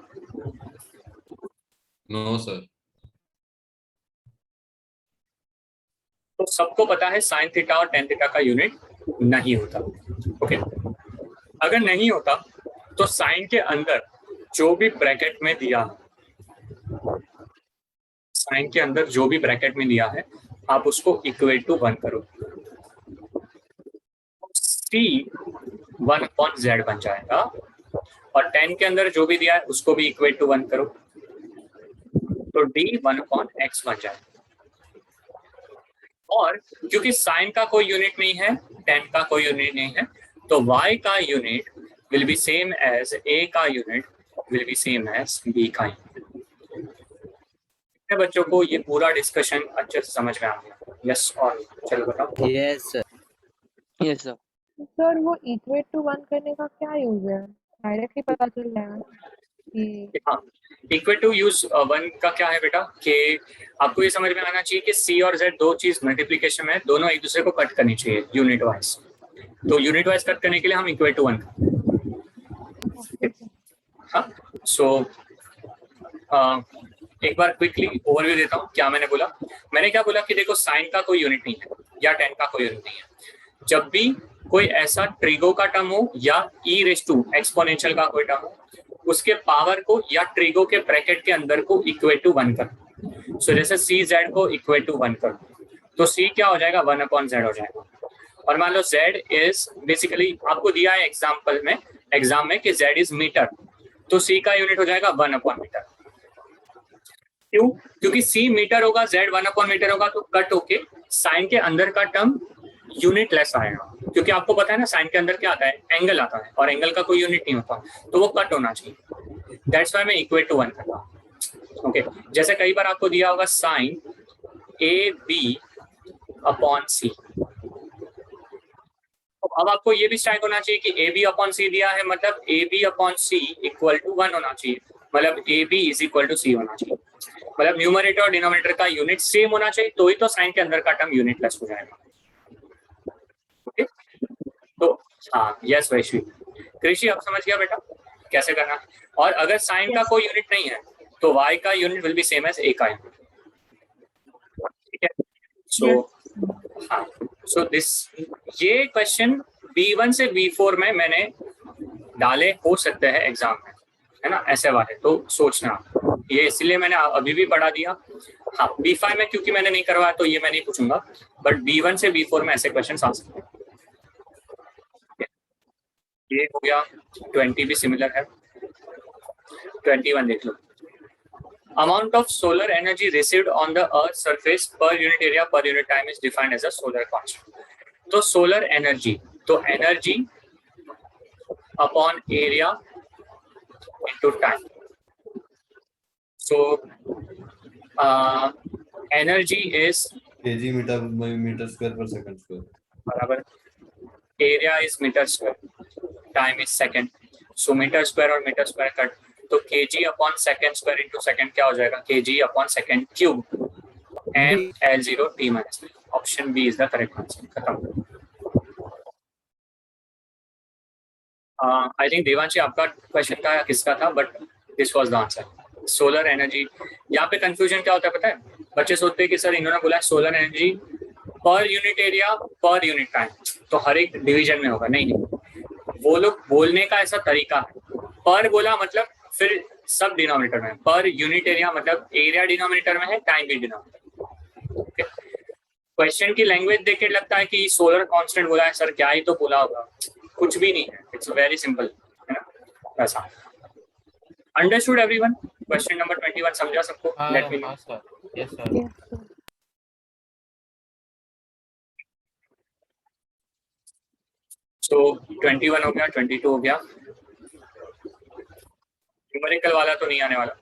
No sir. तो सबको पता है साइन थीटा और टेन थीटा का यूनिट नहीं होता, ओके। अगर नहीं होता तो साइन के अंदर जो भी ब्रैकेट में दिया है, साइन के अंदर जो भी ब्रैकेट में दिया है, आप उसको इक्वेट टू 1 करो, c 1/z बन जाएगा, और 10 के अंदर जो भी दिया है उसको भी इक्वेट टू 1 करो, तो d 1/x बन जाएगा। और क्योंकि साइन का कोई यूनिट नहीं है, 10 का कोई यूनिट नहीं है, तो y का unit will be same as a का unit will be same as b का यूनिट। बच्चों को ये पूरा डिस्कशन अच्छे से समझ में आ गया? यस और चलो बताओ। Yes sir. Yes sir. Sir वो इक्वेट टू 1 करने का क्या यूज है, डायरेक्टली पता चल जाएगा कि हाँ, इक्वेट टू यूज 1 का क्या है बेटा, कि आपको ये समझ में आना चाहिए कि c और z दो चीज मल्टीप्लिकेशन में दोनों एक दूसरे को कट करनी चाहिए यूनिट वाइज, तो यूनिट वाइज कट करने के लिए हम इक्वेट टू 1 हाँ। सो एक बार क्विकली ओवरव्यू देता हूँ क्या मैंने बोला। मैंने क्या बोला कि देखो साइन का कोई यूनिट नहीं है या टेन का कोई यूनिट नहीं है, जब भी कोई ऐसा ट्रिगो का टर्म हो या e रेज़ टू एक्सपोनेंशियल का कोई टर्म हो, उसके पावर को या ट्रिगो के ब्रैकेट के अंदर को इक्वेट टू 1 कर। सो जैसे सी जेड को इक्वेट टू 1 कर, तो सी क्या हो जाएगा 1/z हो जाएगा। और मान लो z इज बेसिकली आपको दिया है एग्जाम में कि z इज मीटर, तो c का यूनिट हो जाएगा 1/मीटर। क्यों? क्योंकि c मीटर होगा, z 1/मीटर होगा, तो कट होके साइन के अंदर का टर्म यूनिट लेस आएगा, क्योंकि आपको पता है ना साइन के अंदर क्या आता है, एंगल आता है, और एंगल का कोई यूनिट नहीं होता, तो वो कट होना चाहिए। दैट्स व्हाई मैं इक्वेट टू 1 करता हूँ। ओके, जैसे कई बार आपको दिया होगा साइन AB/c, अब आपको ये भी स्ट्राइक होना चाहिए कि AB/c दिया है, मतलब AB/c इक्वल टू 1 होना चाहिए, मतलब AB is equal to c होना चाहिए, मतलब न्यूमरेटर और डिनोमिनेटर का यूनिट सेम होना चाहिए, तो ही तो साइन के अंदर का टर्म यूनिट लेस हो जाएगा। ओके, तो हाँ, यस वैश्वी, कृषि अब समझ गया बेटा कैसे करना। और अगर साइन का कोई यूनिट नहीं है तो y का unit will be same as a का यूनिट। ठीक है, सो हाँ, सो दिस ये क्वेश्चन B1 से B4 में मैंने डाले हो सकते हैं एग्जाम में, है ना, ऐसे वाले, तो सोचना ये, इसलिए मैंने अभी भी पढ़ा दिया। हाँ, B5 में क्योंकि मैंने नहीं करवाया तो ये मैं नहीं पूछूंगा, बट B1 से B4 में ऐसे क्वेश्चन आ सकते हैं। ये हो गया, 20 भी सिमिलर है। 21 देख लो, amount of solar energy received on the earth surface per unit area per unit time is defined as a solar constant। तो solar energy, तो energy upon area into time, so energy is kg meter square per second square बराबर, area is meter square, time is second, so meter square और meter square कट, तो kg upon second square into second क्या हो जाएगा, kg upon second cube, mL0 t minus. Option B is the correct answer. खत्म। आई थिंक देवांशी आपका क्वेश्चन था या किसका था, but this was the answer, solar energy. यहाँ पे कंफ्यूजन क्या होता है पता है, बच्चे सोचते हैं कि सर इन्होंने बोला solar energy per unit area per unit time, तो हर एक डिवीजन में होगा। नहीं, वो लोग बोलने का ऐसा तरीका है, पर बोला मतलब फिर सब डिनोमिनेटर में, पर यूनिट एरिया मतलब एरिया डिनोमिनेटर में है, टाइम भी डिनोमिनेटर। क्वेश्चन की लैंग्वेज देख के लगता है कि सोलर कांस्टेंट बोला है सर, क्या ही तो बोला होगा, कुछ भी नहीं है, इट्स वेरी सिंपल, है ना, वैसा। Understood everyone? क्वेश्चन नंबर 21 समझा सबको? Late me no. sir. Yes, sir. सो 21 हो गया, 22 हो गया, न्यूमेरिकल वाला तो नहीं आने वाला।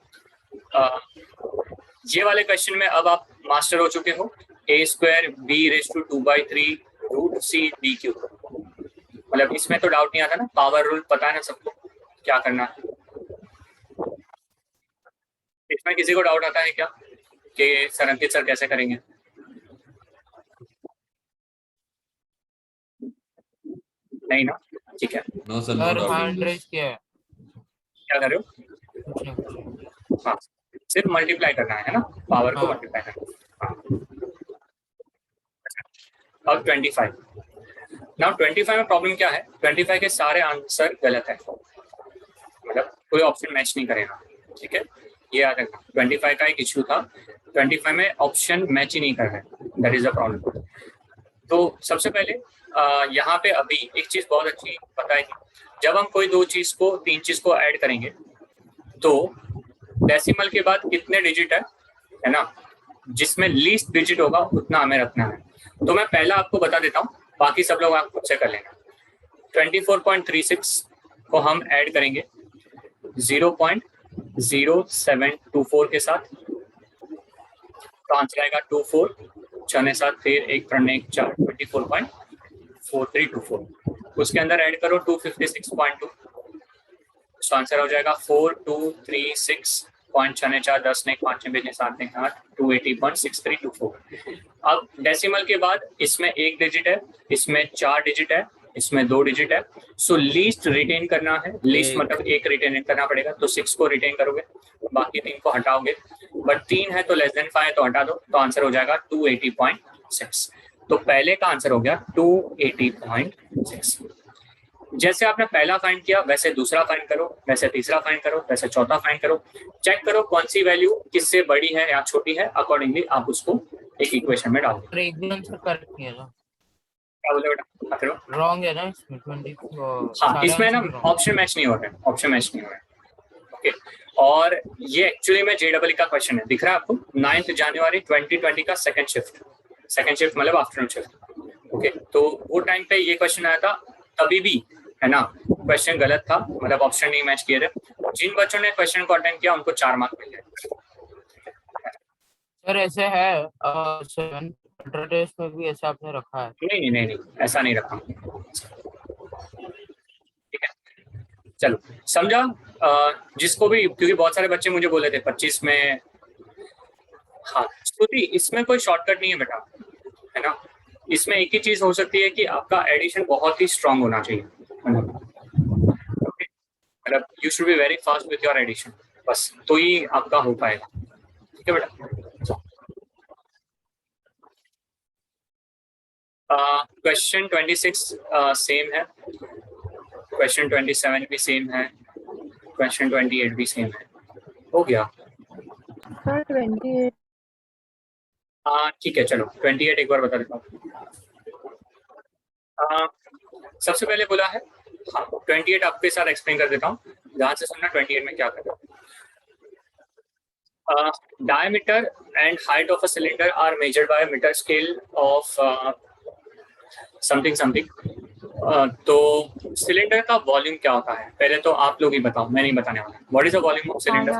ये वाले क्वेश्चन में अब आप मास्टर हो चुके हो, a² b⁻²/3 √c/d³, मतलब इसमें तो डाउट नहीं आता ना, पावर रूल पता है ना सबको क्या करना है। इसमें किसी को डाउट आता है क्या कि सर अंकित सर कैसे करेंगे? नहीं ना, ठीक है। No sir, Sir, no hand doubt. raise किया है। क्या कर रहे हो? कुछ नहीं। हाँ, सिर्फ मल्टीप्लाई करना है ना, पावर को मल्टीप्लाई करना है। हाँ। अब 25, नाउ 25 में प्रॉब्लम क्या है, 25 के सारे आंसर गलत है, मतलब कोई ऑप्शन मैच नहीं करेगा। ठीक है, ये याद रखना, 25 का एक इश्यू था, 25 में ऑप्शन मैच ही नहीं कर रहे, दैट इज द प्रॉब्लम। तो सबसे पहले यहाँ पे अभी एक चीज बहुत अच्छी पता है कि जब हम कोई दो चीज को, तीन चीज को ऐड करेंगे तो डेसिमल के बाद कितने डिजिट है ना, जिसमें लीस्ट डिजिट होगा उतना हमें रखना है। तो मैं पहला आपको बता देता हूँ, बाकी सब लोग आप खुद से कर लेना। 24.36 को हम ऐड करेंगे 0.0724 के साथ, तो आंसर आएगा 24, 6 7 फिर 1 3 1 4, 24.4324। उसके अंदर ऐड करो 256.2, तो आंसर हो जाएगा 4236.6 4 10 1 5 6 7 1 8 280.6324। अब डेसिमल के बाद इसमें एक डिजिट है, इसमें 4 डिजिट है, इसमें 2 डिजिट है, सो लीस्ट रिटेन करना है। लीस्ट मतलब एक रिटेन करना पड़ेगा, तो 6 को रिटेन करोगे, बाकी 3 को हटाओगे, बट 3 है तो लेस देन 5 है तो हटा दो, तो आंसर हो जाएगा 280.6। तो पहले का आंसर हो गया 280.6। जैसे आपने पहला फाइंड किया वैसे दूसरा फाइंड करो, वैसे तीसरा फाइंड करो, वैसे चौथा फाइंड करो, चेक करो कौन सी वैल्यू किससे बड़ी है या छोटी है, अकॉर्डिंगली आप उसको एक इक्वेशन में डालो। और एक भी आंसर करेक्ट नहीं है ना, क्या बोले बेटा? करो। रॉन्ग है ना इसमें 20 हाँ, सारे इसमें ना आंसर wrong। ऑप्शन मैच नहीं हो रहा है, ऑप्शन मैच नहीं हो रहा है। ओके, और ये एक्चुअली में JEE का क्वेश्चन है, दिख रहा है आपको? 9 जनवरी 2020 का सेकंड शिफ्ट मतलब आफ्टरनून शिफ्ट। ओके, तो वो टाइम पे ये क्वेश्चन आया था, तभी भी है ना क्वेश्चन गलत था, मतलब ऑप्शन नहीं मैच किए थे। जिन बच्चों ने क्वेश्चन को अटेंड किया उनको 4 मार्क मिल गए। सर ऐसे है 7 टेस्ट में भी ऐसा आपने रखा है? नहीं, ऐसा नहीं रखा। ठीक है, चलो समझा? जिसको भी, क्योंकि बहुत सारे बच्चे मुझे बोले थे 25 में। हाँ स्तुति, इसमें कोई शॉर्टकट नहीं है बेटा, है ना। इसमें एक ही चीज हो सकती है कि आपका एडिशन बहुत ही स्ट्रांग होना चाहिए, मतलब you should be very fast with your addition, बस तो ही आपका हो पाएगा। ठीक है बेटा। क्वेश्चन 26 सेम है, क्वेश्चन 27 भी सेम है, क्वेश्चन 28 भी सेम है। हो गया? सर 28 हाँ ठीक है, चलो 28 एक बार बता देता हूँ। सबसे पहले बोला है, हाँ 28 आपके साथ एक्सप्लेन कर देता हूँ, ध्यान से सुनना 28 में क्या करता हूँ। Diameter and height of a cylinder are measured by a meter scale of something something. तो सिलेंडर का वॉल्यूम क्या होता है? पहले तो आप लोग ही बताओ, मैं नहीं बताने वाला। What is the volume of cylinder?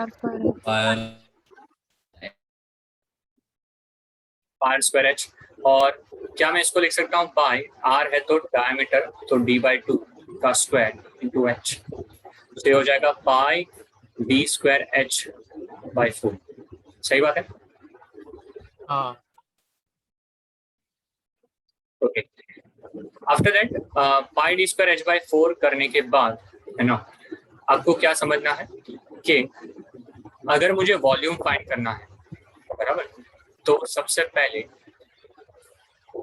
Pi square H. और क्या मैं इसको लिख सकता हूँ पाई, आर है तो डायमीटर, तो d/2 का स्क्वायर इंटू एच, तो ये हो जाएगा पाई d²h/4। सही बात है? हाँ okay, after that pi d²h/4 करने के बाद, है ना, आपको क्या समझना है कि अगर मुझे वॉल्यूम फाइंड करना है, बराबर, तो सबसे पहले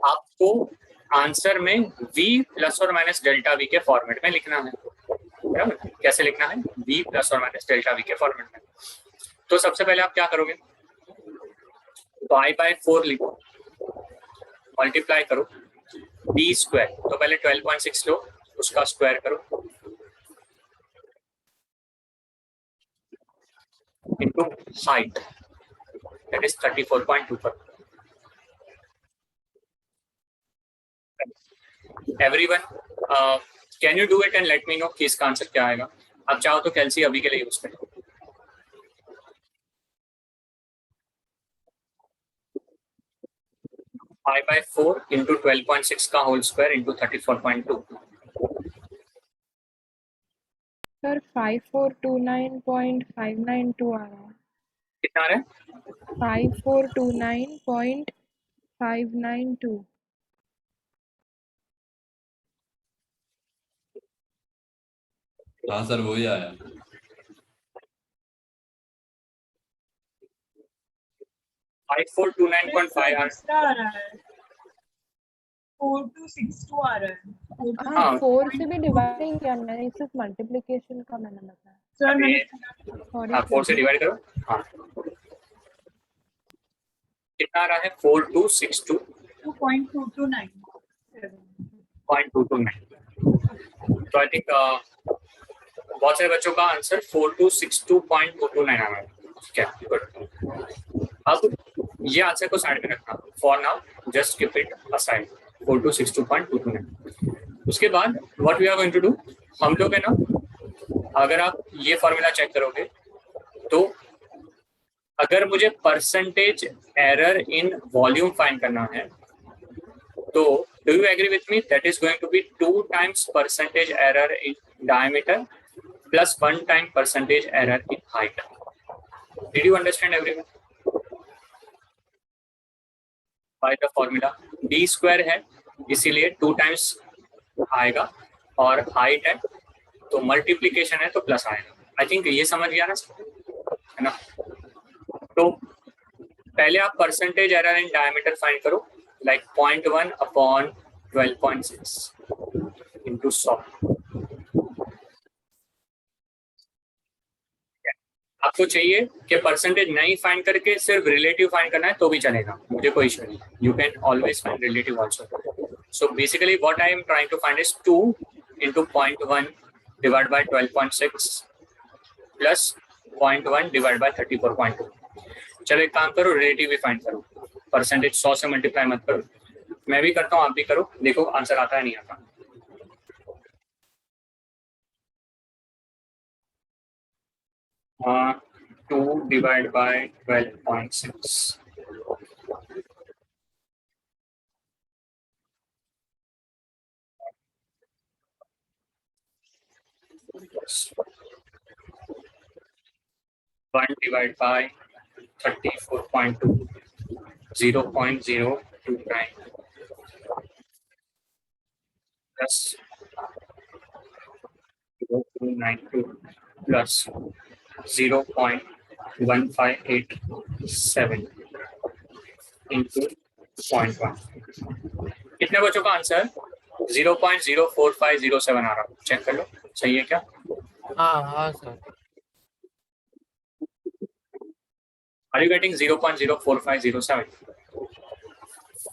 आपको आंसर में v प्लस और माइनस डेल्टा v के फॉर्मेट में लिखना है, बराबर। कैसे लिखना है? v प्लस और माइनस डेल्टा v के फॉर्मेट में। तो सबसे पहले आप क्या करोगे, पाई/4 लिखो, मल्टीप्लाई करो d², तो पहले 12.6 लो, उसका स्क्वायर करो इनटू हाइट, दैट इज 34.2 पर। Everyone can you do it and let me no कि इसका आंसर क्या आएगा? आप चाहो तो कैलसी अभी के लिए यूज करें। पाई/4 इंटू 12.6 का होल स्क्वायर इंटू 34.2। सर 5429.592 आ रहा है। कितना आ रहा है? 5429.592। हाँ सर वही आया। 5429.5 दूसरा आ रहा है 4262 आ रहा है। हाँ 4 से भी डिवाइड नहीं किया मैंने, सिर्फ मल्टीप्लिकेशन का मैंने बताया। सर मैंने सॉरी 4 से डिवाइड करो। हाँ कितना आ रहा है? 4262 2.229 0.229। तो आई थिंक बहुत सारे बच्चों का आंसर 4262.229 आ रहा है। ठीक है, गुड। अब ये आंसर को साइड में रखना, for now just keep it aside, 4262.229। उसके बाद what we are going to do, हम लोग है ना, अगर आप ये फॉर्मूला चेक करोगे तो अगर मुझे percentage error in volume find करना है, तो do you agree with me that is going to be 2 times percentage error in diameter plus 1 time percentage error in height. Did you understand everyone? By the formula d square है इसीलिए 2 times आएगा, और height है तो मल्टीप्लीकेशन है तो प्लस आएगा। आई थिंक ये समझ गया ना, है ना। तो पहले आप percentage error in diameter find करो, like 0.1 upon 12.6 into 100, आपको चाहिए कि परसेंटेज नहीं फाइंड करके सिर्फ रिलेटिव फाइंड करना है तो भी चलेगा, मुझे कोई इशू नहीं, you can always find relative also. So basically what I am trying to find is 2 into 0.1 divided by 12.6 plus 0.1 divided by 34.2. चलो एक काम करो, रिलेटिव भी फाइंड करो, परसेंटेज 100 से मल्टीप्लाई मत करो, मैं भी करता हूँ आप भी करो, देखो आंसर आता है नहीं आता. 2 divided by 12.6. One divided by 34.2, 0.029 plus 0.92 plus 0.1587 into 0.1. कितने बच्चों का आंसर 0.04507 आ रहा है, चेक कर लो सही है क्या? हाँ हाँ सर. Are you getting 0.04507?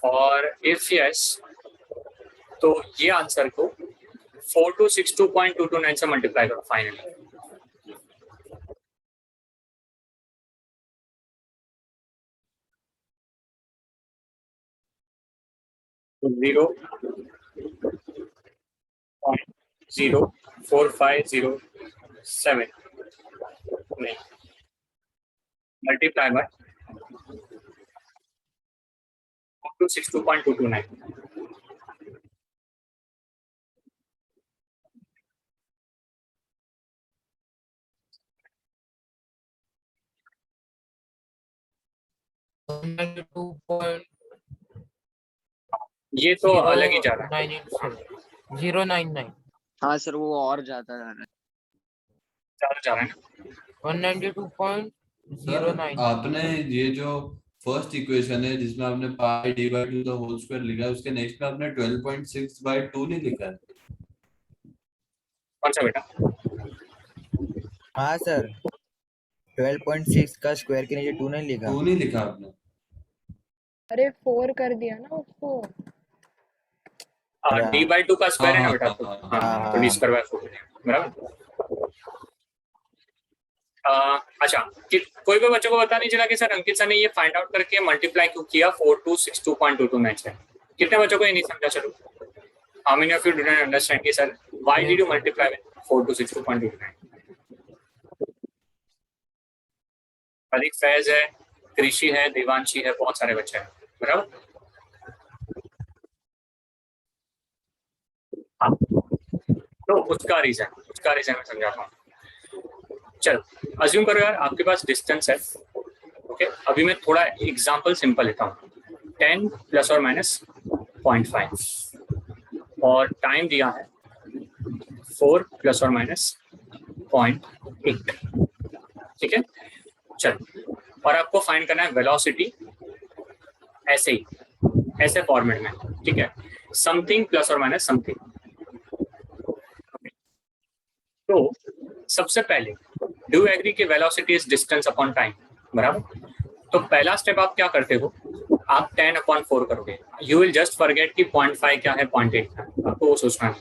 और if yes, तो ये आंसर को 4262.229 से मल्टीप्लाई करो फाइनली. तो 0.04507 multiply by 4262.229. ये तो अलग ही जा रहा है, 099. हाँ सर वो और ज्यादा जा रहा है. ज्यादा जा रहा है ना. 192.09. आपने ये जो फर्स्ट इक्वेशन है जिसमें आपने pi D by two the whole square लिखा है, उसके नेक्स्ट में आपने 12.6/2 नहीं लिखा है? कौन सा बेटा? हाँ सर 12.6 का स्क्वायर के नीचे 2 नहीं लिखा. 2 नहीं लिखा आपने. अरे 4 कर दिया ना उसको. डी बाई 2 का स्क्वायर है ना बेटा, हाँ, तो डी स्क्वायर बाय 4 बराबर. अच्छा कि कोई भी बच्चों को पता नहीं चला कि सर अंकित सर ने ये फाइंड आउट करके मल्टीप्लाई क्यों किया 4262.229 से? कितने बच्चों को ये नहीं समझा? चलो, how many of you do not understand कि sir why did you multiply with 4262.229? अधिक फैज है, कृषि है, देवांशी है, बहुत सारे बच्चे हैं बराबर. हाँ, तो उसका रीजन मैं समझाता हूँ. चलो अज्यूम करो यार आपके पास डिस्टेंस है, ओके. अभी मैं थोड़ा एग्जांपल सिंपल लेता हूँ. 10 प्लस और माइनस 0.5 और टाइम दिया है 4 प्लस और माइनस 0.8. ठीक है, चलो. और आपको फाइंड करना है वेलोसिटी ऐसे ही, ऐसे फॉर्मेट में, ठीक है. समथिंग प्लस और माइनस समथिंग. तो सबसे पहले डू यू एग्री कि velocity is distance upon time बराबर. तो पहला स्टेप आप क्या करते हो, आप 10/4 करोगे. यू विल जस्ट फॉरगेट कि 0.5 क्या है 0.8 क्या है, आपको वो सोचना है.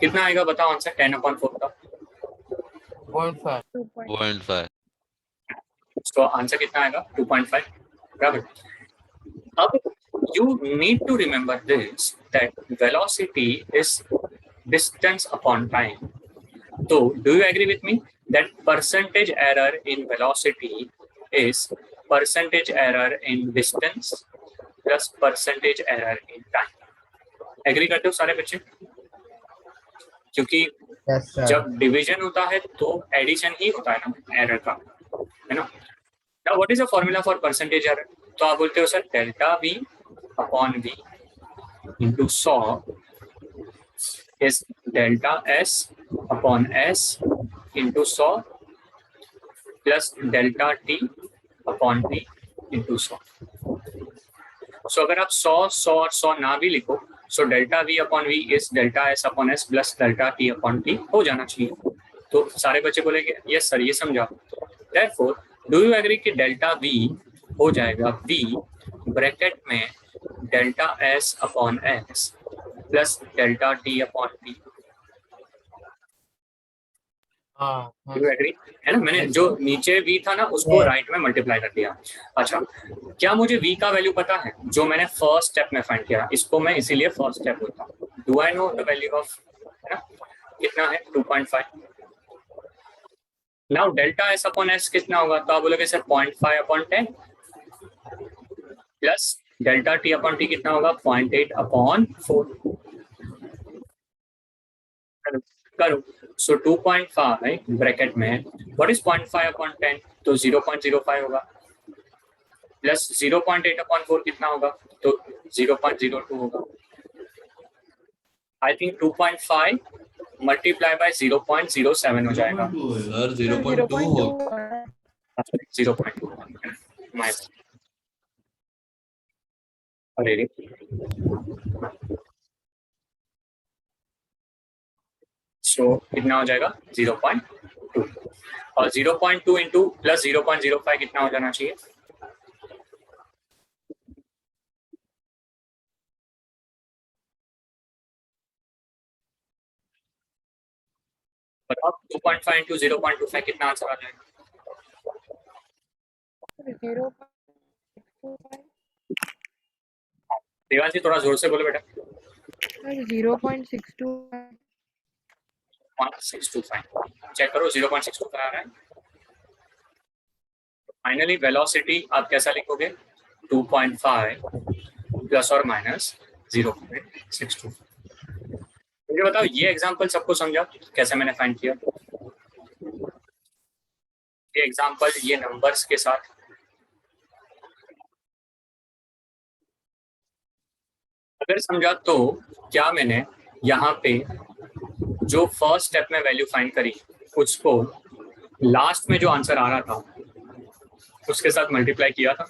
कितना आएगा बताओ आंसर 10/4 का? 0.5. 0.5. तो आंसर कितना आएगा 2.5 बराबर. अब you need to remember this that velocity is distance upon time. So do you agree with me that percentage error in velocity is percentage error in distance plus percentage error in time? Agree करते हो सारे बच्चे? क्योंकि Yes, sir. जब डिवीजन होता है तो एडिशन ही होता है ना एरर का, है ना. Now what is the formula for percentage error? तो आप बोलते हो sir delta V upon V into 100 is delta S upon S into 100 plus delta T upon T into 100. So अगर आप 100 और 100 ना भी लिखो, so delta V upon V is delta S upon S plus delta T upon T हो जाना चाहिए. तो सारे बच्चे बोलेंगे यस सर ये समझा. Therefore, do you agree कि डेल्टा V हो जाएगा V ब्रैकेट में delta S upon S plus delta T upon P? हाँ Do you agree? है ना, मैंने जो नीचे V था ना उसको राइट में मल्टीप्लाई कर दिया. अच्छा, क्या मुझे V का वैल्यू पता है जो मैंने फर्स्ट स्टेप में फाइंड किया? इसको मैं इसीलिए फर्स्ट स्टेप बोलता हूँ. Do I know the value of, है ना, कितना है 2.5. Now delta S upon S कितना होगा? तो आप बोलोगे sir 0.5 upon 10 plus delta T upon T कितना होगा? 0.8 अपॉन 4. करो. सो 2.5 ब्रैकेट में व्हाट इज 0.5 अपॉन 10? तो 0.05 होगा प्लस 0.8 अपॉन 4 कितना होगा? तो 0.02 होगा. आई थिंक 2.5 मल्टीप्लाई बाय 0.07 हो जाएगा. सर 0.2 हो 0.2. माय अरे रे. सो कितना हो जाएगा? 0.2. और 0.2 इंटू प्लस 0.05 कितना हो जाना चाहिए? बताओ. 2.5 इंटू 0.25 कितना आंसर आ जाएगा? 0.625 देवांशी थोड़ा जोर से बोलो बेटा. 0.625 0.625 चेक करो. 0.625 आ रहा है. फाइनली वेलोसिटी आप कैसा लिखोगे? 2.5 प्लस और माइनस 0.62. मुझे बताओ ये एग्जांपल सबको समझा कैसे मैंने फाइंड किया? ये एग्जांपल ये नंबर्स के साथ. अगर समझा तो क्या मैंने यहाँ पे जो फर्स्ट स्टेप में वैल्यू फाइंड करी उसको लास्ट में जो आंसर आ रहा था उसके साथ मल्टीप्लाई किया था?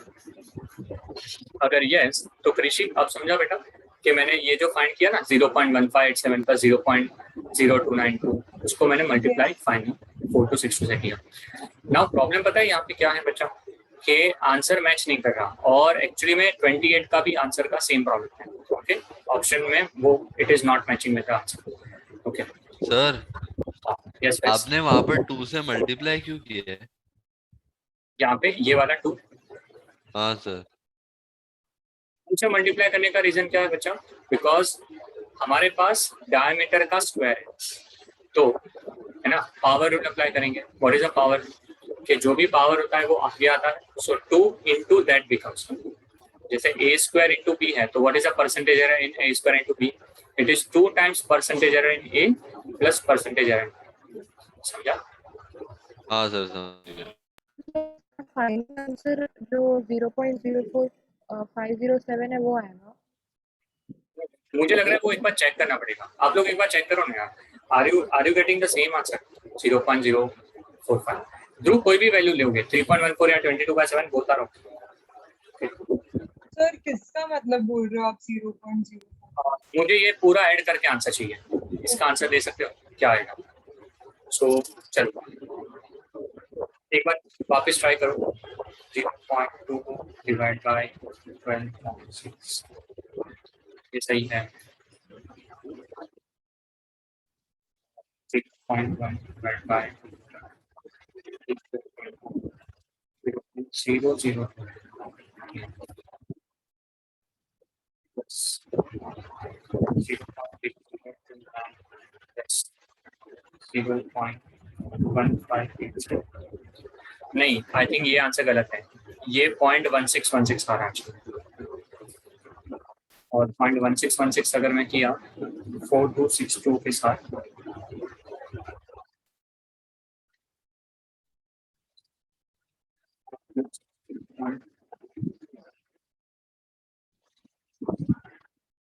अगर यस तो कृषि आप समझा बेटा कि मैंने ये जो फाइंड किया ना 0.1587 प्लस 0.0292 उसको मैंने मल्टीप्लाई फाइनल 4262 से किया. नाउ प्रॉब्लम पता है यहाँ पे क्या है बच्चा कि आंसर मैच नहीं कर रहा और एक्चुअली में 28 का भी आंसर का सेम प्रॉब्लम है. ओके, ऑप्शन में वो it is not matching with the answer. Okay sir yes आपने वहां पर 2 से मल्टीप्लाई क्यों किया है? यहाँ पे ये वाला 2 हाँ सर. से मल्टीप्लाई करने का रीजन क्या है बच्चा? बिकॉज हमारे पास डायमीटर का स्क्वायर है तो है ना पावर रूल अप्लाई करेंगे. What is a power? कि जो भी पावर होता है वो आगे आता है. सो 2 इंटू दैट बिकम्स, जैसे a स्क्वायर इंटू बी है तो what is a percentage error in a square into b? It is 2 times percentage error in a plus percentage error. समझा? हाँ सर समझ गया. फाइनल आंसर जो 0.04507 है वो आएगा. मुझे लग रहा है वो एक बार चेक करना पड़ेगा. आप लोग एक बार चेक करो ना यार. Are you getting the same answer 0.045? Dhruv कोई भी वैल्यू लोगे 3.14 या 22/7 बोलता रहो. सर किसका मतलब बोल रहे हो आप 0.0? मुझे ये पूरा ऐड करके आंसर चाहिए. इसका आंसर दे सकते हो क्या आएगा? सो चलो एक बार वापस ट्राई करो. 0.2 डिवाइड बाय 12.6 ये सही है. 6.1 divided by 0.00 0.1586. नहीं, आई थिंक ये आंसर गलत है. ये 0.1616 आ रहा है और 0.1616 अगर मैं किया 4262 के साथ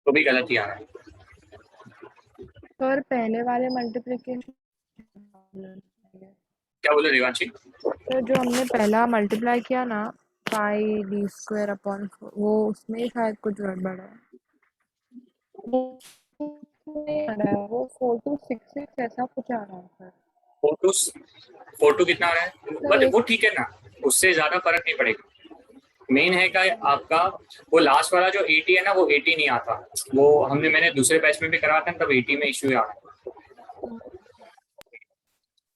तो भी गलत ही आ रहा है. सर पहले वाले मल्टीप्लिकेशन क्या बोले देवांशी? तो जो हमने पहला मल्टीप्लाई किया ना पाई डी स्क्वायर अपॉन वो उसमें शायद कुछ गड़बड़ है. वो नहीं आ रहा है, वो 4266 ऐसा कुछ आ रहा है सर. 4 2 कितना आ रहा है, बट वो ठीक है ना, उससे ज्यादा फर्क नहीं पड़ेगा। मेन है का आपका वो लास्ट वाला जो 80 है ना, वो 80 नहीं आता, वो मैंने दूसरे बैच में भी करा था तब 80 में इश्यू आ रहा है,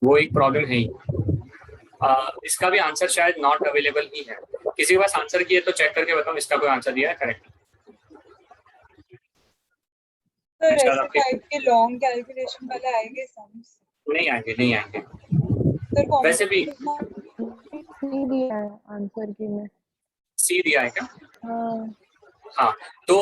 वो एक प्रॉब्लम है ही। इसका भी आंसर शायद नॉट अवेलेबल ही है। किसी के पास आंसर की है तो चेक करके बताओ इसका कोई आंसर दिया है करेक्ट। सर ऐसे टाइप के लॉन्ग कैलकुलेशन वाले आएंगे सम्स? नहीं आएंगे सर वैसे भी सी दिया है आंसर की में। सी दिया है क्या? हाँ हाँ, तो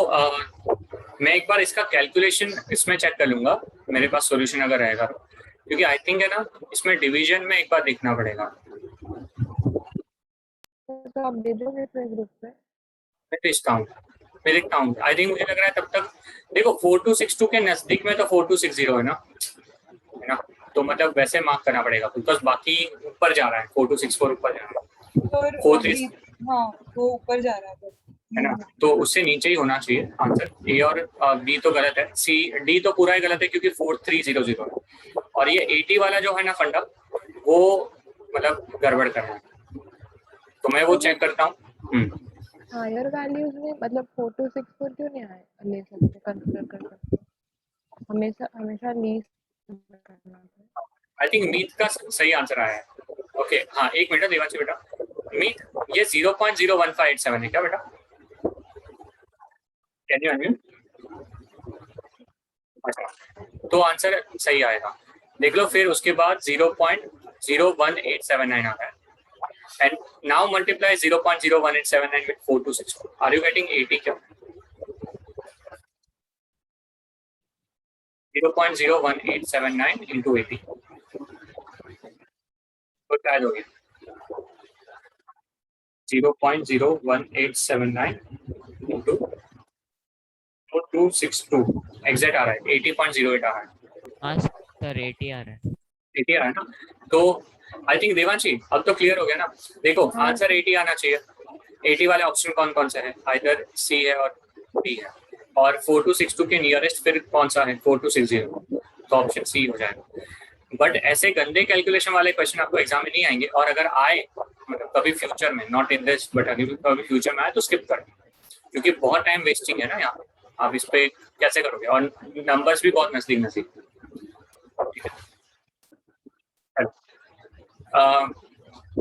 मैं एक बार इसका कैलकुलेशन इसमें चेक कर लूंगा मेरे पास सॉल्यूशन अगर रहेगा, क्योंकि आई थिंक है ना इसमें डिवीजन में एक बार देखना पड़ेगा। तो आप दे दोगे फिर ग्रुप पे? मैं देखता हूँ आई थिंक मुझे लग रहा है तब तक देखो 4262 के नजदीक में तो 4260 है ना, तो मतलब वैसे मार्क करना पड़ेगा बिकॉज बाकी ऊपर जा रहा है, 4264 ऊपर जा रहा है, 43 हाँ वो ऊपर जा रहा है ना, तो उससे नीचे ही होना चाहिए आंसर। ए और बी तो गलत है, सी डी तो पूरा ही गलत है क्योंकि 4300 है, और ये 80 वाला जो है ना फंडा वो मतलब गड़बड़ कर रहा है, तो मैं वो चेक करता हूँ। हायर वैल्यूज में मतलब 4264 क्यों नहीं आए, ले सकते कंसीडर कर सकते, हमेशा लीस्ट करना है। आई थिंक मीत का सही आंसर आया है। ओके हाँ, एक मिनट देवांशी बेटा, मीत ये 0.01587 है क्या बेटा? Can you unmute? अच्छा, तो आंसर सही आएगा, देख लो। फिर उसके बाद 0.01879 आ रहा है, and now multiply 0.01879 with 4264. Are you getting 80 क्या? 0.01879 into 80 तो क्या हो गया? 0.01879 into 4262 एग्जैक्ट आ रहा है, 80.08 आ रहा है। हाँ सर 80 आ रहा है, 80 आ रहा है ना, तो आई थिंक देवांशी अब तो क्लियर हो गया ना। देखो आंसर 80 आना चाहिए, 80 वाले ऑप्शन कौन कौन से हैं? आइदर सी है और डी है, और 4262 के नियरेस्ट फिर कौन सा है? 4260, तो ऑप्शन सी हो जाएगा। बट ऐसे गंदे कैलकुलेशन वाले क्वेश्चन आपको एग्जाम में नहीं आएंगे, और अगर आए मतलब कभी फ्यूचर में, नॉट इन दिस बट अगर कभी फ्यूचर में आए तो स्किप कर, क्योंकि बहुत टाइम वेस्टिंग है ना यहाँ, आप इस पे कैसे करोगे, और नंबर्स भी बहुत नजदीक।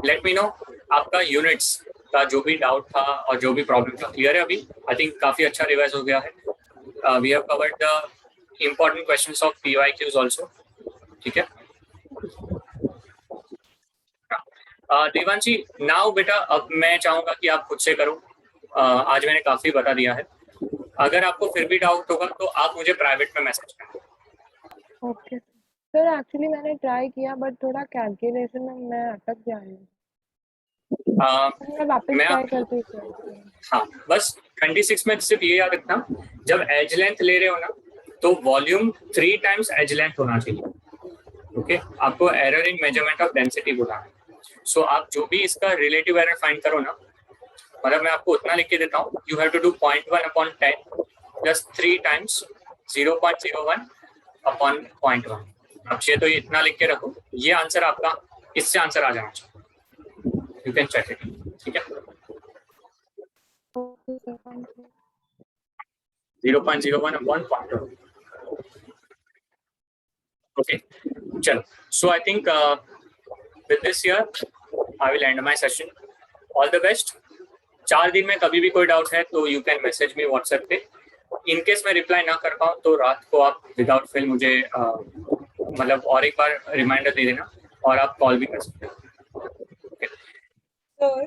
लेट मी नो आपका यूनिट्स का जो भी डाउट था और जो भी प्रॉब्लम था क्लियर है अभी? आई थिंक काफी अच्छा रिवाइज हो गया है। We have covered the important questions of PYQs also, ठीक है। देवांशी नाउ बेटा अब मैं चाहूंगा कि आप खुद से करो, आज मैंने काफी बता दिया है, अगर आपको फिर भी डाउट होगा तो आप मुझे प्राइवेट में मैसेज करें। ओके सर, एक्चुअली मैंने ट्राई किया बट थोड़ा कैलकुलेशन में मैं अटक जा रही हूँ, मैं वापस ट्राई करती हूँ। हाँ बस 26 में सिर्फ ये याद रखना, जब एज लेंथ ले रहे हो ना तो वॉल्यूम 3 टाइम्स एज लेंथ होना चाहिए, ओके। आपको error in measurement of density बोला है, सो आप जो भी इसका रिलेटिव एरर फाइंड करो ना, मतलब मैं आपको उतना लिख के देता हूँ, you have to do 0.1/10 plus 3 times 0.01 upon 0.1। अब ये तो इतना लिख के रखो, ये आंसर आपका इससे आंसर आ जाना चाहिए, यू कैन चेक इट, ठीक है। 0.01 अपॉन 0.1, ओके चलो। So I think with this year I will end my session, all the best. 4 दिन में कभी भी कोई डाउट है तो you can message me WhatsApp पे, इन केस मैं रिप्लाई ना कर पाऊँ तो रात को आप विदाउट फेल मुझे मतलब और एक बार रिमाइंडर दे देना, और आप कॉल भी कर सकते हो, सर